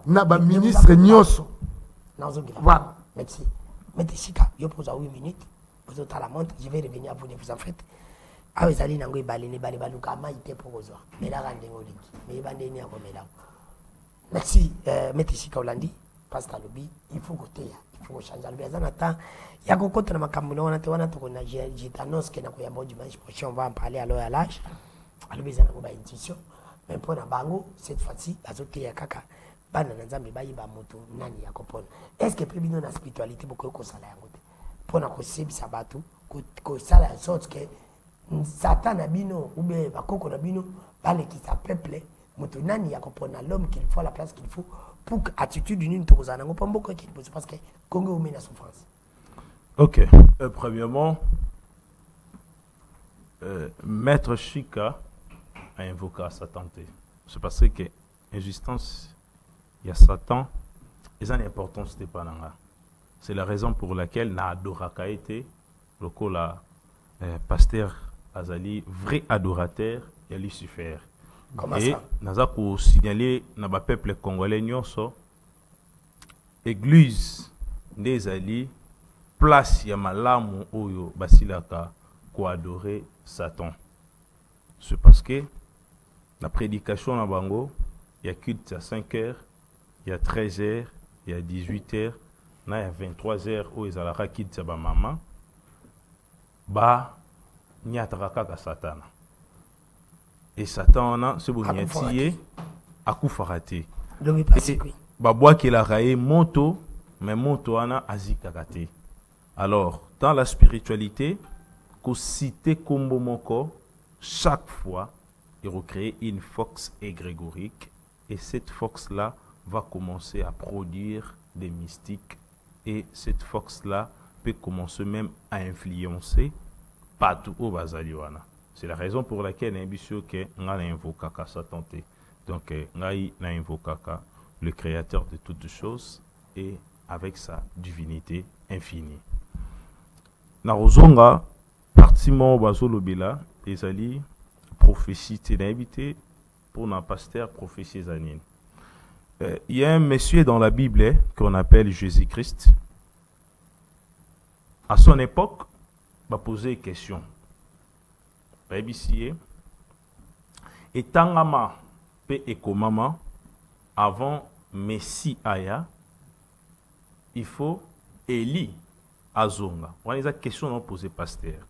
na ba ministre nyos voilà merci mettez sika yo pose 8 minutes vous êtes à la montre je vais revenir à vous ne vous en faites ah vous allez nango balé baluka maïté pour ozo mais là rende ngoli mais bande ni akomela merci mettez sika olandi pasteur lobi il faut côté il faut changer le bien temps il y a beaucoup de makambo na wana te wana to na j'annonce que na ko ya bon dimanche prochain on va en parler à l'OLH alors bizana ko ba institution mais pour na bango cette fois-ci bazote ya kaka bana na nzambe bayiba moto nani ya kopona est-ce que pe bino na spiritualité boko ko sala yango te pour na ko sebisa batu ko sala sorte que Satan na bino ou bien bakoko na bino parle qui sa peuple moto nani ya comprendre l'homme qu'il faut à la place qu'il faut pour que attitude d'une tozana ngo pamboko qui pose parce que Congo ou na souffrance. OK. Premièrement, Maître Chika a invoqué à Satan. C'est parce que l'existence, il y a Satan, et ça l'importance de Pananga. C'est la raison pour laquelle na adoraka été le cola pasteur Azali vrai adorateur de Lucifer. Comment et ça? Naza ko signaler na ba peuple congolais nyonso église des Ali place ya malamu oyo basilaka ko adorer Satan. C'est parce que la prédication na bango, il y a culte à 5 h, il y a 13 h, il y a 18 h, il y a 23 h où ils allaient culte ba maman. Ba nyataka kaka Satan. Et Satan c'est bon nyatié akufarate. Donc parce que Ba bois qui la raé moto mais moto ana azikakate. Alors dans la spiritualité, ko cité kombo moko chaque fois il recrée une force égrégorique et cette force là va commencer à produire des mystiques et cette force là peut commencer même à influencer partout au Bazaliwana. C'est la raison pour laquelle Nambisio que nga invokaka Satan. Donc ngai na invokaka le créateur de toutes choses et avec sa divinité infinie. Na rozonga partiment bazolobela ezali prophétie ténébité pour un pasteur prophétie zanine. Il y a un monsieur dans la Bible qu'on appelle Jésus-Christ. À son époque, va poser une question. Et tangama pe ekomama avant Messie aya, il faut Élie azonga. On a une question non posée pasteur.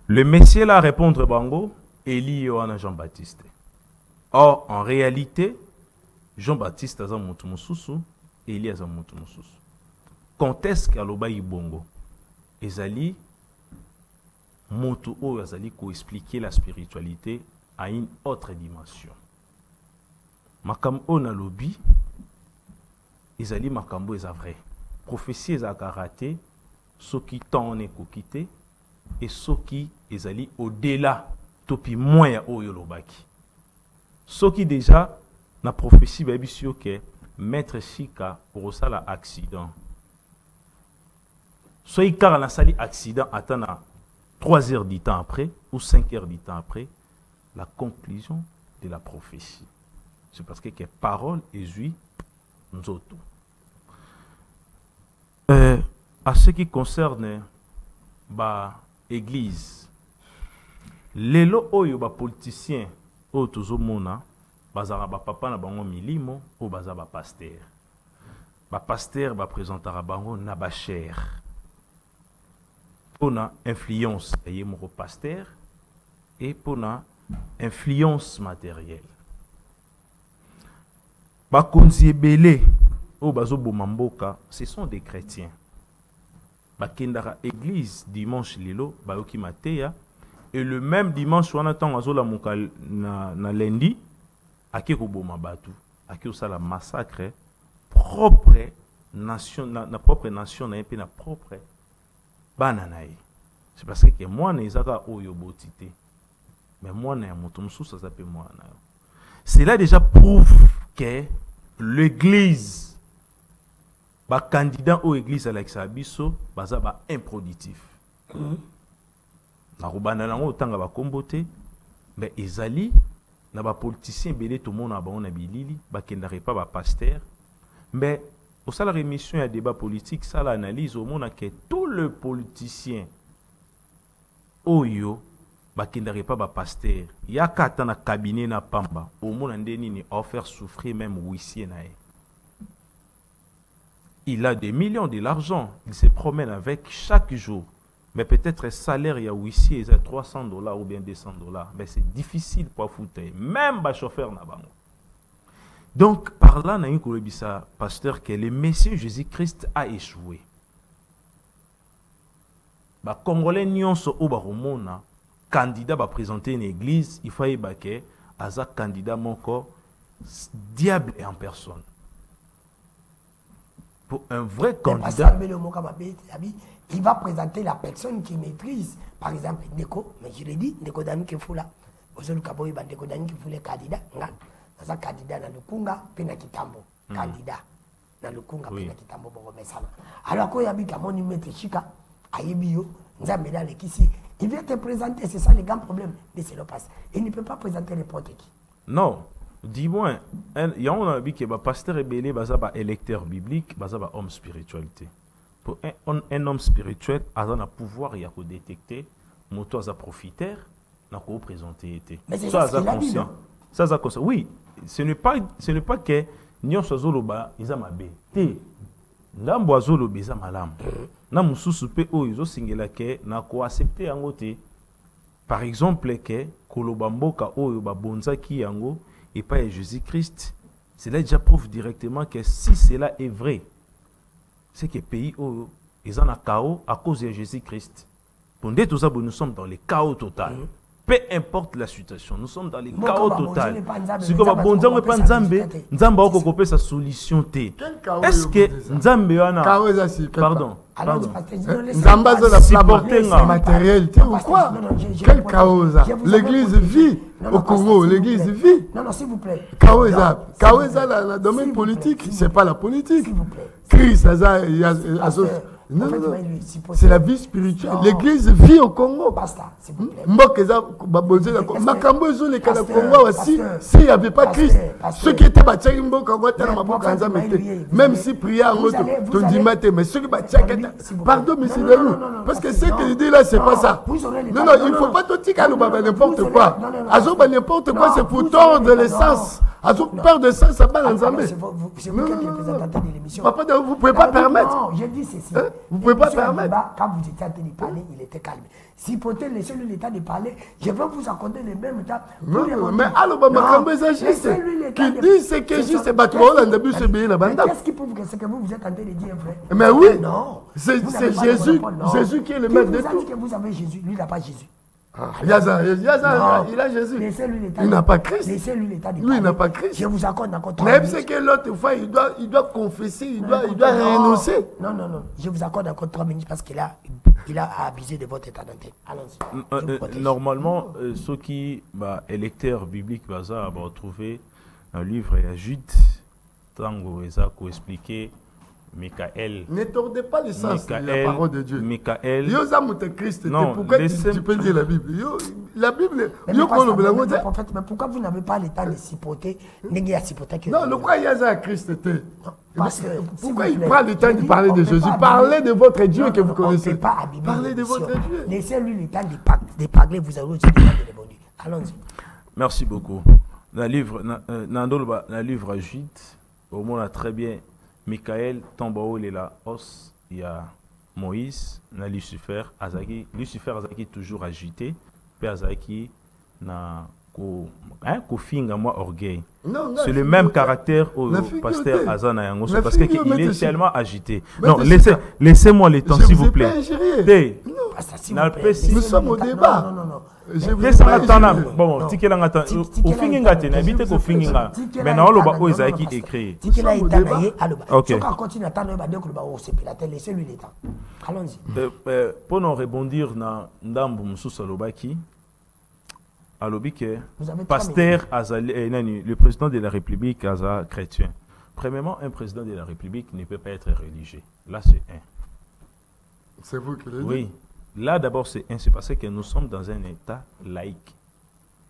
Le Messie là répondre bango Élie yoana Jean-Baptiste. Or en réalité Jean-Baptiste aza mutu mususu, Élie aza mutu mususu. Quand est-ce qu'aloba ibongo ezali mutu oyo azali ko expliquer la spiritualité à une autre dimension. Makambo na lobi ezali makambo eza vrai. Prophétie eza karaté soki temps ne ko quitter et soki ezali au-delà topi moya oyo lobaki. Soki déjà na prophétie ba bisio ke maître Chika pour ça la accident. Soki kara na sali accident atana 3 heures du temps après ou 5 heures du temps après la conclusion de la prophétie. C'est parce que parole est jui nzoto. À ce qui concerne ba église, lelo oyo ba politicien oyo tozomona bazara ba papa na bango milimo o baza ba pasteur. Ba pasteur ba présentera bango na ba cher. On a influence et mon pasteur et pour a influence matérielle. Bakonzi ebele o bazo bomamboka, ce sont des chrétiens. Bakendara église dimanche lelo bayoki mateya et le même dimanche wana tant azola moka na lundi akeko boma batu akeko sala massacre propre nation na propre nation na pe na propre bananaï. C'est parce que moi nezaka oyo botité mais moi na moto mususu azape moi na. Cela déjà prouve que l'église ba candidat aux églises à l'exabiso baza ba improductif. Na rubana nango tanga ba kombote mais ezali na ba politicien belé tout monde na ba on bilili ba kendare pas ba pasteur mais au salaire émission et débat politique ça l'analyse au monde que tout le politicien oyo ba kendare pas ba pasteur yakata na cabinet na pamba au monde ndeni ni offert souffrir même huissier na. Il a des millions de l'argent, il se promène avec chaque jour. Mais peut-être salaire il y a huissier, il y a $300 ou bien $200. Mais c'est difficile pour foutre. Même le chauffeur n'a pas. Donc, par là, nous avons dit, pasteur, que le Messie Jésus-Christ a échoué. Les Congolais nyonso o baromona candidat va présenter une église, il faut y baquer à ça candidat mon corps diable est en personne. Pour un vrai candidat, il va présenter la personne qui maîtrise. Par exemple, Ndeko, mais je l'ai dit, Ndeko Dami Kefula, Ozolu Kaboy, Ndeko Dami Kefula, candidat, dans un candidat dans le Kunga, Pena Kitambo, candidat dans le Kunga, Pena Kitambo, Boromesana. Alors, quand il y a un monument Chika, Ayebio, Nzameda Lekisi, il vient te présenter, c'est ça le grand problème de ce passe. Il ne peut pas présenter n'importe qui. Non, dis-moi, il y a un qui est pasteur rebelle, un électeur biblique, un homme spiritualité. Pour un homme spirituel, il a un pouvoir il a détecter, moto a profiteur, il a présenter. Mais c'est ça qu'il a dit, non? Ça, oui, ce n'est pas que Nyon Sazoloba, ils ont ma bête. Ngambo azoloba eza malamu. Na mususu pe oyo zo singela ke na ko accepter yango te. Par exemple que koloba mboka oyo babonzaki yango et pas Jésus-Christ, cela déjà prouve directement que si cela est vrai, c'est que pays oyo ils en a chaos à cause de Jésus-Christ. Pour tout ça, nous sommes dans le chaos total. Peu importe la situation, nous sommes dans le chaos total. Si vous avez Nzambe, Nzambe a occupé sa solution. Est-ce que Nzambe a pardon? Nzambe a la matérialité ou quoi? Quel chaos? L'église vit au Congo, l'église vit. Non, s'il vous plaît. Chaos dans le domaine politique, c'est pas la politique. S'il vous plaît. Christ, non, c'est la vie spirituelle. L'église vit au Congo. Basta, s'il vous plaît. S'il n'y avait pas Christ, ceux qui étaient même si prière, mais ceux qui pardon, monsieur Delou, parce que ce qu'il dit là, c'est pas ça. Non, il ne faut pas tout dire n'importe quoi. N'importe quoi, c'est pour tordre l'essence. Peur de ça, ça va dans Zambé. C'est vous qui êtes le présentateur de l'émission. Papa, vous ne pouvez pas permettre. Non, je dis ceci. Vous ne pouvez pas permettre. Quand vous étiez en train de parler, il était calme. Si peut-être laissez-lui l'état de parler, je vais vous accorder les mêmes temps. Non, mais alors, qui dit c'est que juste c'est battre en début ce pays là-bas. Qu'est-ce qui prouve que c'est que vous êtes en train de dire vrai? Mais oui, non. C'est Jésus qui est le maître de tout. Vous avez dit que vous avez Jésus, lui il n'a pas Jésus. Il a Jésus. Il n'a pas Christ. Laissez-lui l'état de Lui, il n'a pas Christ. Je vous accorde encore 3 même minutes. c'est que l'autre fois, il doit confesser, il doit renoncer. Non. Je vous accorde encore 3 minutes parce qu'il a abusé de votre état d'antenne. Allons-y. Normalement, ceux qui, électeurs bibliques, vont retrouver un livre à Jude, Tango Ezako expliqué. Michael. Ne tordez pas le sens de la parole de Dieu. Michael. Christ. Non, pourquoi tu peux dire la Bible? La Bible. Mais pourquoi vous n'avez pas le temps de sipoter? Non, le quoi il y a Christ? Pourquoi il prend le temps de parler de Jésus? Parlez de votre Dieu que vous connaissez. Parlez de votre Dieu. Laissez-lui le temps de parler. Vous avez aussi le temps de répondre. Allons-y. Merci beaucoup. Dans le livre Jude, au moins très bien. Michael Tambao il est là, os, il y a Moïse, na Lucifer, Azaki, Lucifer Azaki toujours agité, puis Azaki na ko finga moi orgueil. C'est le même caractère au pasteur Azana Yango parce qu'il est tellement agité. Non, laissez-moi le temps s'il vous plaît. Nous sommes au débat. Bon, tiki langa ta au finginga te na bite ko finginga. Mais na oloba o ezaki écrit. Tiki la itanaye aloba. OK. Quand continue attendre ba deko ba o sepela télé celui l'état. Allons-y. Pour nous rebondir na ndambu mususu alobaki alobi que pasteur Azali le président de la République Aza chrétien. Premièrement, un président de la République ne peut pas être religieux. Là c'est un. C'est vous qui le dites. Oui. Là, d'abord, c'est parce que nous sommes dans un État laïque.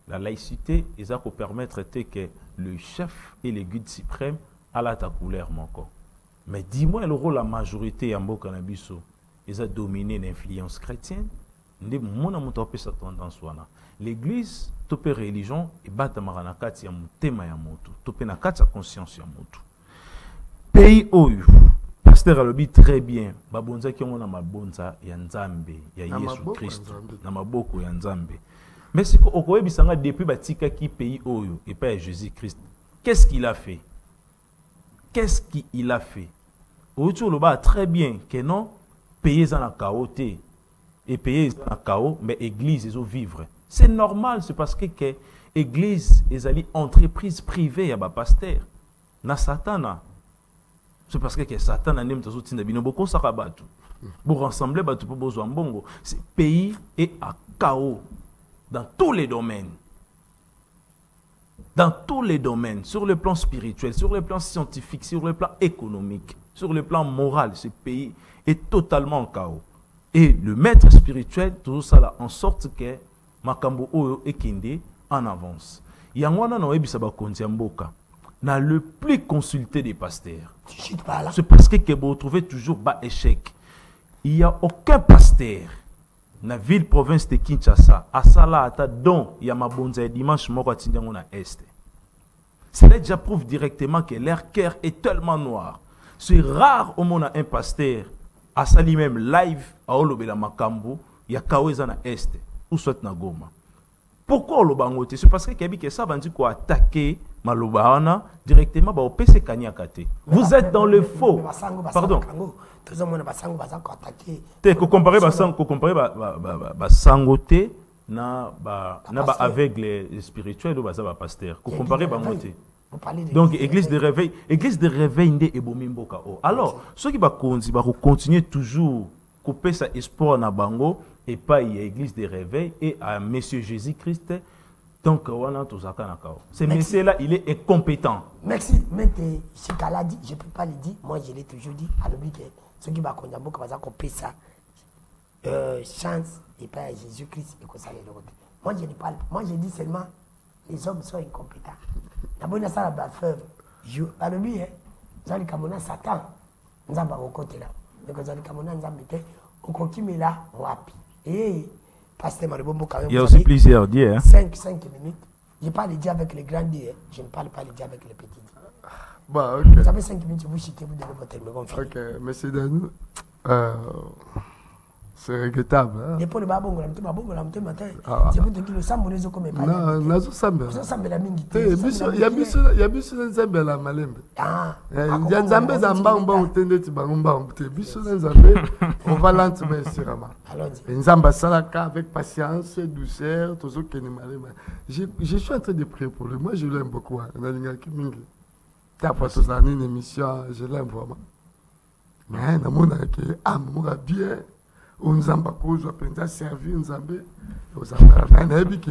La laïcité, ils ont permettre que le chef et le guide suprême à la couleur manquant. Mais dis-moi le rôle de la majorité en Bokanabiso, ils ont dominé l'influence chrétienne. L'église, toute religion, et bat maranakati ya mutema ya moto, toute na kati ya conscience ya moto. Pays oyu. Pasteur alobi très bien, babonza ki on a mabonza ya Nzambe, ya Yesu Christ, na maboko ya Nzambe. Mais c'est ko okoyebisanga depuis batika ki pays oyo et pas Jésus Christ. Qu'est-ce qu'il a fait? Qu'est-ce qu'il a fait? Oyo loba très bien que non payer za na kaote. et payer un chaos, mais l'église, ils ont vivre. C'est normal, c'est parce que l'église, ils ont une entreprise privée, il y a un pasteur. Na Satan. C'est parce que Satan a même tout ça, beaucoup ça rabattu. Pour rassembler, pour besoin bongo. Ce pays est à chaos dans tous les domaines. Dans tous les domaines, sur le plan spirituel, sur le plan scientifique, sur le plan économique, sur le plan moral, ce pays est totalement en chaos. Et le maître spirituel, tout ça là, en sorte que Makambo Oyo et Kinde en avance. Yangwana na webi sabakonzi mboka. Na le plus consulté des pasteurs. C'est parce que vous trouvez toujours bas échec. Il n'y a aucun pasteur dans la ville province de Kinshasa à Sala ata dont il y a ma bonza dimanche moko tindango na est. Cela déjà prouve directement que leur cœur est tellement noir. C'est rare au monde un pasteur à sali même live à Olobela Makambo, il y a Kaweza na est ou soit na Goma. Pourquoi le bangote? C'est parce que ça va dire quoi attaquer Malobana directement au PC Kanyakate. Vous êtes dans le faux. Pardon. Vous comparez Basangote na aveugle spirituel ou ba pasteur. Vous comparez bangote. Donc église de réveil ndé ebomimboka. Alors ceux qui va continuer toujours couper sa espoir na bango et pas à l'église de réveil et à Monsieur Jésus-Christ. Donc, ce monsieur-là, il est incompétent. Merci. Mais Chikala dit, je ne peux pas le dire. Moi, je l'ai toujours dit. À l'objet que ceux qui vont couper ça, chance et pas à Jésus-Christ et que ça les l'autre. Moi, je ne parle. Moi, je dis seulement, les hommes sont incompétents. D'abord, ça la bafeuve. À l'objet, nous avons Kamona Satan. Nous avons un côté là. Mais nous avons Kamona, nous avons mis au coquille là, wapi. Et pasteur Maribombo quand même. Il y a aussi plusieurs dieux. 5 minutes. Je parle déjà avec les grands dieux. Je ne parle pas déjà avec les petits dieux. Bah, ok. Vous avez 5 minutes, vous chitez, vous devez voter. Ok, monsieur Danou, c'est regrettable. C'est pour le babongo, c'est pour dire que le sambo les comme pas. Non, nazo sambe. Nazo sambe la mingi. Il y a biso nzambe la malembe. Ah. Il y a nzambe zamba mba utende ti bangomba mte. Biso nzambe on va lentement sûrement. Nzamba salaka avec patience, douceur, tout ce qui est malembe. Je suis en train de prier pour lui. Moi je l'aime beaucoup. Na ki mingi. Ta fois tous années une émission, je l'aime vraiment. Mais na mona ke amour bien. On nous a servi, nous il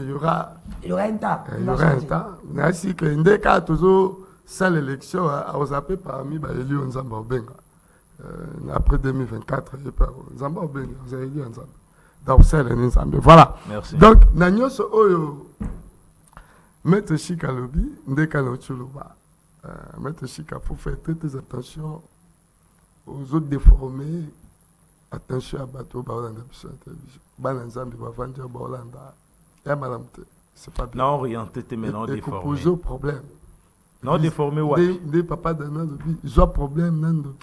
y aura un temps. Il y aura un temps. Merci que dès qu'il y a toujours cette élection, on a parmi les lieux après 2024, nous avons donc c'est le voilà. Merci. Donc, nous avons Maître Chika Lobi, dès qu'il y a Maître Chika, il faut faire très attention aux autres déformés. Attention à bateau, sur la télévision. C'est pas bien. Non, orienté, mais non déformé. Il faut poser problème. Non déformé, ouais. Des papas de Nandobi, ils ont problème.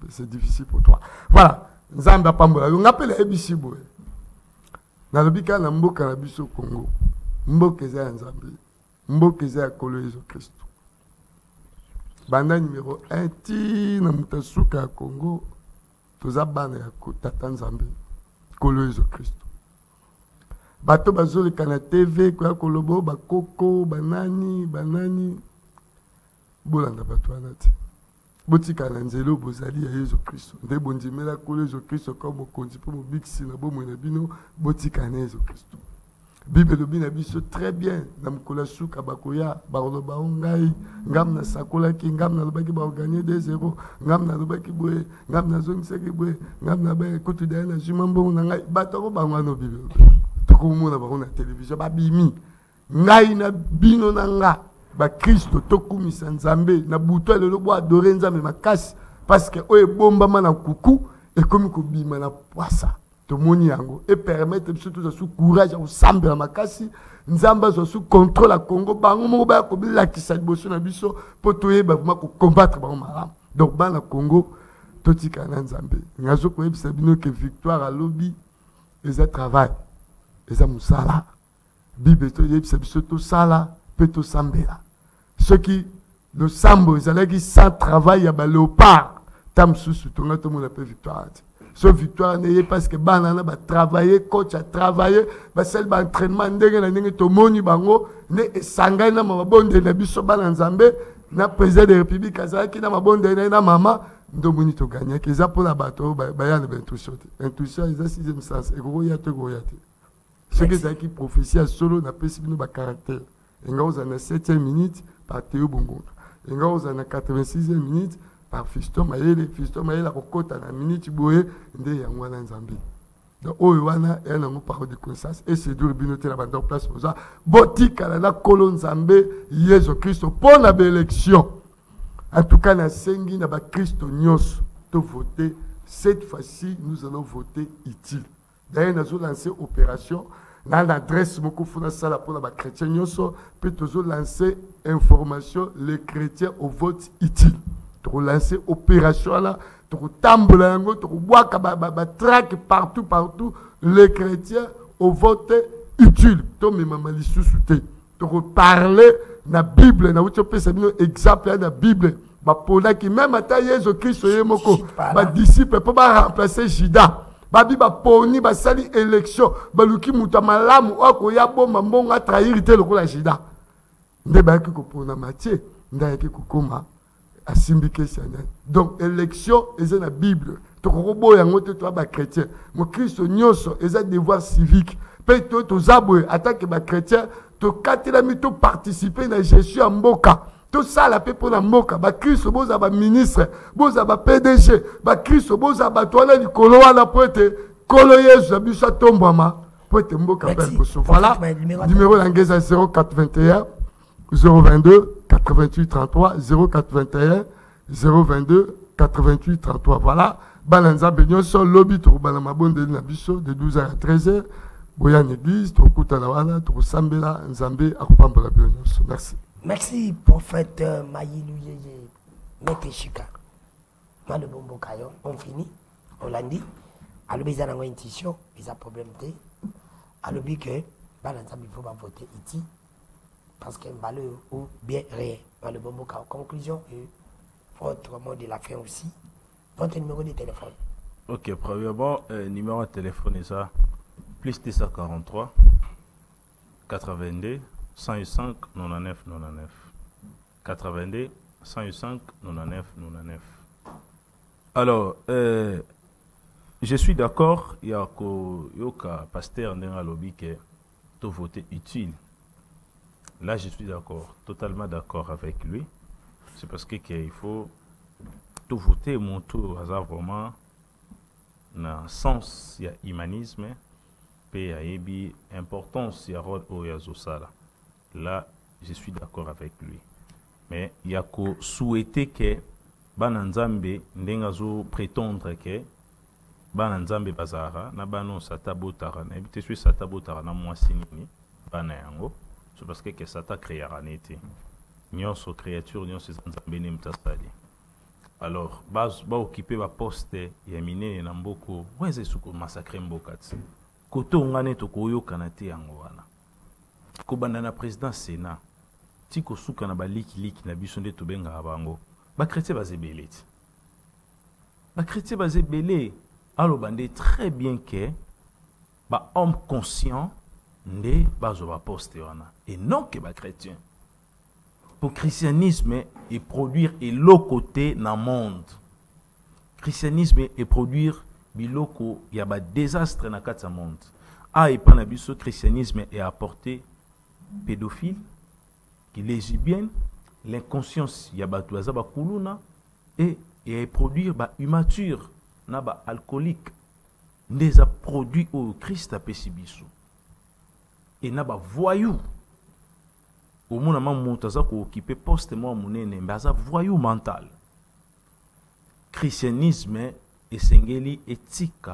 C'est difficile pour toi. Voilà. Nzamba Pambola. On appelle ABC Boy. Nalobi ka na mboka na biso Congo. Mboka za Nzambe. Mboka za Kolo Jésus-Christ. Banda numéro 1 ti na mutasuka Congo toza bana ya tata Nzambe Kolo Jésus-Christ. Bato bazole kana TV kwa kolobo bakoko banani bolanda bato anati botika na nzelo bozali ya Jésus-Christ nde bondimela Kolo Jésus-Christ comme konzi po biksi na bomo na bino botika na Jésus-Christ. Bible lobi na biso très bien na mkola suka bakoya baloba ngai ngam na sakola ki ngam na lobaki ba gagner 2-0 ngam na lobaki boye ngam na zongiseki boye ngam na ba kotu da na jimambo na ngai batoko bangwa no Bible to ko mona ba na télévision ba bimi ngai na bino na nga ba Kristo to kumisa Nzambe na buto le lobo adorer Nzambe makasi parce que oye bomba mana kuku et comme ko bima na poisa. Tomoni yango et permettre surtout sous courage au sambe makasi nzamba sous contrôle à Congo bango mo ba ko bila kisa boso na biso potoye ba vraiment ko combattre bango maram donc ba na Congo totika na nzambe ngazo ko ebisa bino que victoire à lobby les travail les musala bible to ebisa biso to sala peto sambela ceux qui le sambo ils allaient qui sans travail ya ba léopard tam sous to ngato mo la victoire. so victoire n'est parce que banana va travailler, coach a travaillé, va celle entraînement ndenge na ndenge to moni bango ne esanga na mabonde na biso bana nzambe na président de la République azaki na mabonde na mama ndo moni to gagner que ça pour la bateau ba ya na bentu shot intuition ils a sixième sens et go ya te ce que ça qui prophétie solo na pesi bino ba caractère nga oza na 7e minute par Théo Bongonda nga oza na 86e minute par Fiston Mayele kokota na minute boye nde yango na nzambe donc oyo wana ya nango parole de connaissance et c'est dur bino te la bande place pour ça botika na kolo nzambe Yesu Christo pour la élection en tout cas na sengi na ba Christo nyos to voter cette fois-ci nous allons voter utile d'ailleurs nous allons lancer opération dans l'adresse beaucoup fona sala pour la chrétien nyos peut toujours lancer information les chrétiens au vote utile to lancer opération là to tambola yango to boaka ba traque partout les chrétiens au vote utile to mema lisusu te to parler na Bible na uti pesa bino exemple na Bible ba pona ki même ata Yesu Christ yemoko ba disciple pour ba remplacer Judas babi ba poni ba sali élection ba luki muta malamu oko ya bomba mbonga trahir te lokola Judas nde ba ki ko pona Matthieu nda ki ko koma asimbike sana donc élection eza na Bible to ko boya ngote to ba chrétien mo Christ nyonso eza devoir civique pe to zabwe attaque ba chrétien to katela mi to participer na Jésus en mboka tout ça la pe pour la mboka ba Christ boza ba ministre boza ba PDG ba Christ boza ba toala likolo wana poete kolo Yesu biso tombama poete mboka pe ko voilà numéro l'angeza 0421 022 88 33 0421 022 88 33 voilà balanza benyoso lobby to bana mabonde na biso de 12h à 13h boya église to kutana wana to sambela nzambe akupambala benyoso merci prophète Mayilu Yeye Mete Chika moi le bombo kayo on finit on l'a dit alobi za nango intuition ils a problème té alobi que balanza il faut pas voter iti parce que valeur ou bien rien dans le bon mot en conclusion et votre mot de la fin aussi votre numéro de téléphone. Ok, premièrement numéro de téléphone est ça plus 243 82 105 99 99 82 105 99 99. Alors je suis d'accord il y a que pasteur ndenge lobby que tout voter utile. Là, je suis d'accord, totalement d'accord avec lui. C'est parce qu'il faut tout voter, mon tour, vraiment, dans le sens, il y a humanisme, puis il y a importance, il y a rôle au Yazosala. Là, je suis d'accord avec lui. Mais il y a que souhaiter que Bananzambe n'engazo prétendre que Bananzambe bazara, na bano satabotara, na ebite suis satabotara na moisini, banayango. C'est parce que ça t'a créé à l'année. Nous sommes créatures, nous sommes en train. Alors, va occuper ma poste, il y a miné dans beaucoup. Où est-ce que massacre Mbokatsi? Koto ngane to koyo kanate angwana. Ko bandana président Sénat. Tiko suka na baliki na bisonde to benga abango. Ba chrétien bazebele. Ba chrétien bazebele. Alors bandé très bien que ba homme conscient ne bazoba poste wana et non que ba chrétien pour christianisme et produire et l'autre côté dans le monde christianisme et produire biloko ya ba désastre na kata monde a et pana biso christianisme et apporter pédophile qui lesbienne l'inconscience ya ba tuaza ba kuluna et produire ba immature na ba alcoolique des a produit au Christ a pesibiso et n'a pas voyou au monde a montaza ko occuper poste moi monene mais voyou mental christianisme et sengeli éthique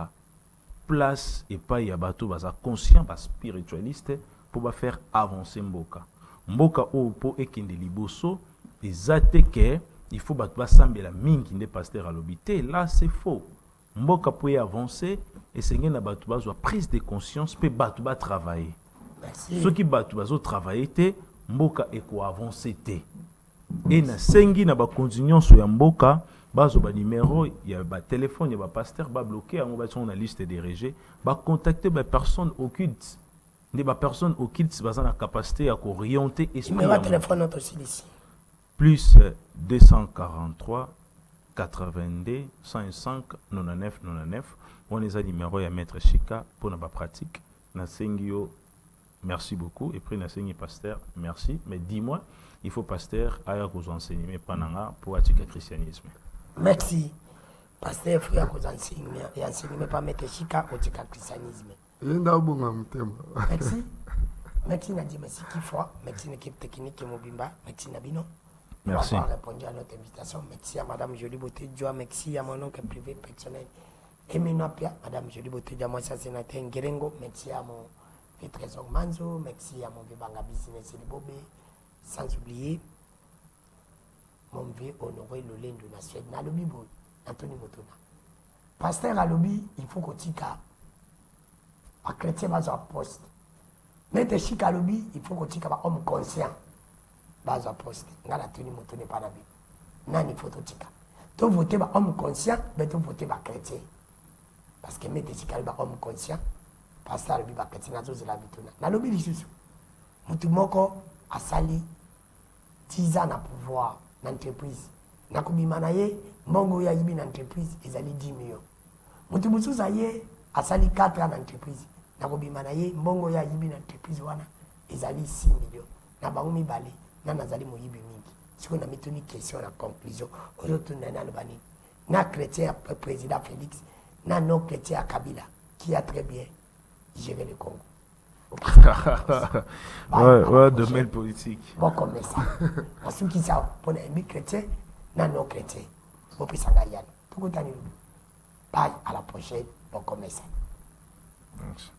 place et pas ya bato baza conscient ba spiritualiste pour ba faire avancer mboka po ekende liboso ezate que il faut bato ba sambela mingi nde pasteur alobité là c'est faux mboka po avancer et sengeli na bato bazwa prise de conscience pe bato ba travailler. Ceux qui battent bazo travailler te mboka eko avancer te et na sengi na ba continuation ya mboka bazo ba numéro, il y a ba téléphone, il y a ba pasteur, ba bloqué, on va sur la liste des régés, ba contacter ba personnes occultes. Des personnes occultes, ba la capacité à orienter esprit. Numéro de téléphone notre aussi ici. Plus 243 82 105 99 99. On les a numéro à mettre Chika pour notre pratique. Nasengio, merci beaucoup. Et puis Nasengio pasteur, merci. Mais dis-moi, il faut pasteur à vous enseigner pendant pour attirer le christianisme. Merci. Pasteur, il faut vous enseigner. Et enseigner pas mettre Chika au christianisme. Merci. Merci Nadia, merci Kifwa. Merci l'équipe technique et Mobimba. Merci Nabino. Merci. Pour avoir répondu à notre invitation. Merci à Madame Jolie Beauté Joa. Merci à mon oncle privé personnel. Emina Pia, Madame Jolie Beauté Joa, moi ça sénateur Ngerengo. Merci à mon vieux trésor Manzo. Merci à mon vieux Banga Business Libobé. Sans oublier mon vieux honoré Lolendo na Suède. Na lobby boy, Anthony Motona. Pasteur à lobby, il faut qu'on tika. Pas chrétien, pas un poste. Mais de Chika lobby, il faut qu'on tika un homme conscient. Pas un poste. N'a la tenue Motona pas la Bible. N'a ni photo tika. Tu voter un homme conscient, mais tu voter un chrétien. Parce que mais de Chika lobby un homme conscient. Pasteur lobby un chrétien, n'a pas la Bible. Na lobby les sous. Mutumoko a sali 10 ans à pouvoir l'entreprise. Nakubimana ye, mbongo ya yibi l'entreprise, ils allaient 10 millions. Mutubusu zaye a sali 4 ans d'entreprise. Nakubimana ye, mbongo ya yibi l'entreprise wana, ils allaient 6 millions. Nabaumi bale, nanazali mo yibi mingi. Si on a mis une question à la conclusion, aujourd'hui on a albani. Na chrétien président Félix, na non chrétien à Kabila, qui a très bien géré le Congo. Ouais, domaine politique. Bon, comme ça. Parce que ça, pour les chrétiens, non chrétiens. Bon, puis ça gagne. Tout le temps, bye, à la prochaine. Bon, comme ça. Merci.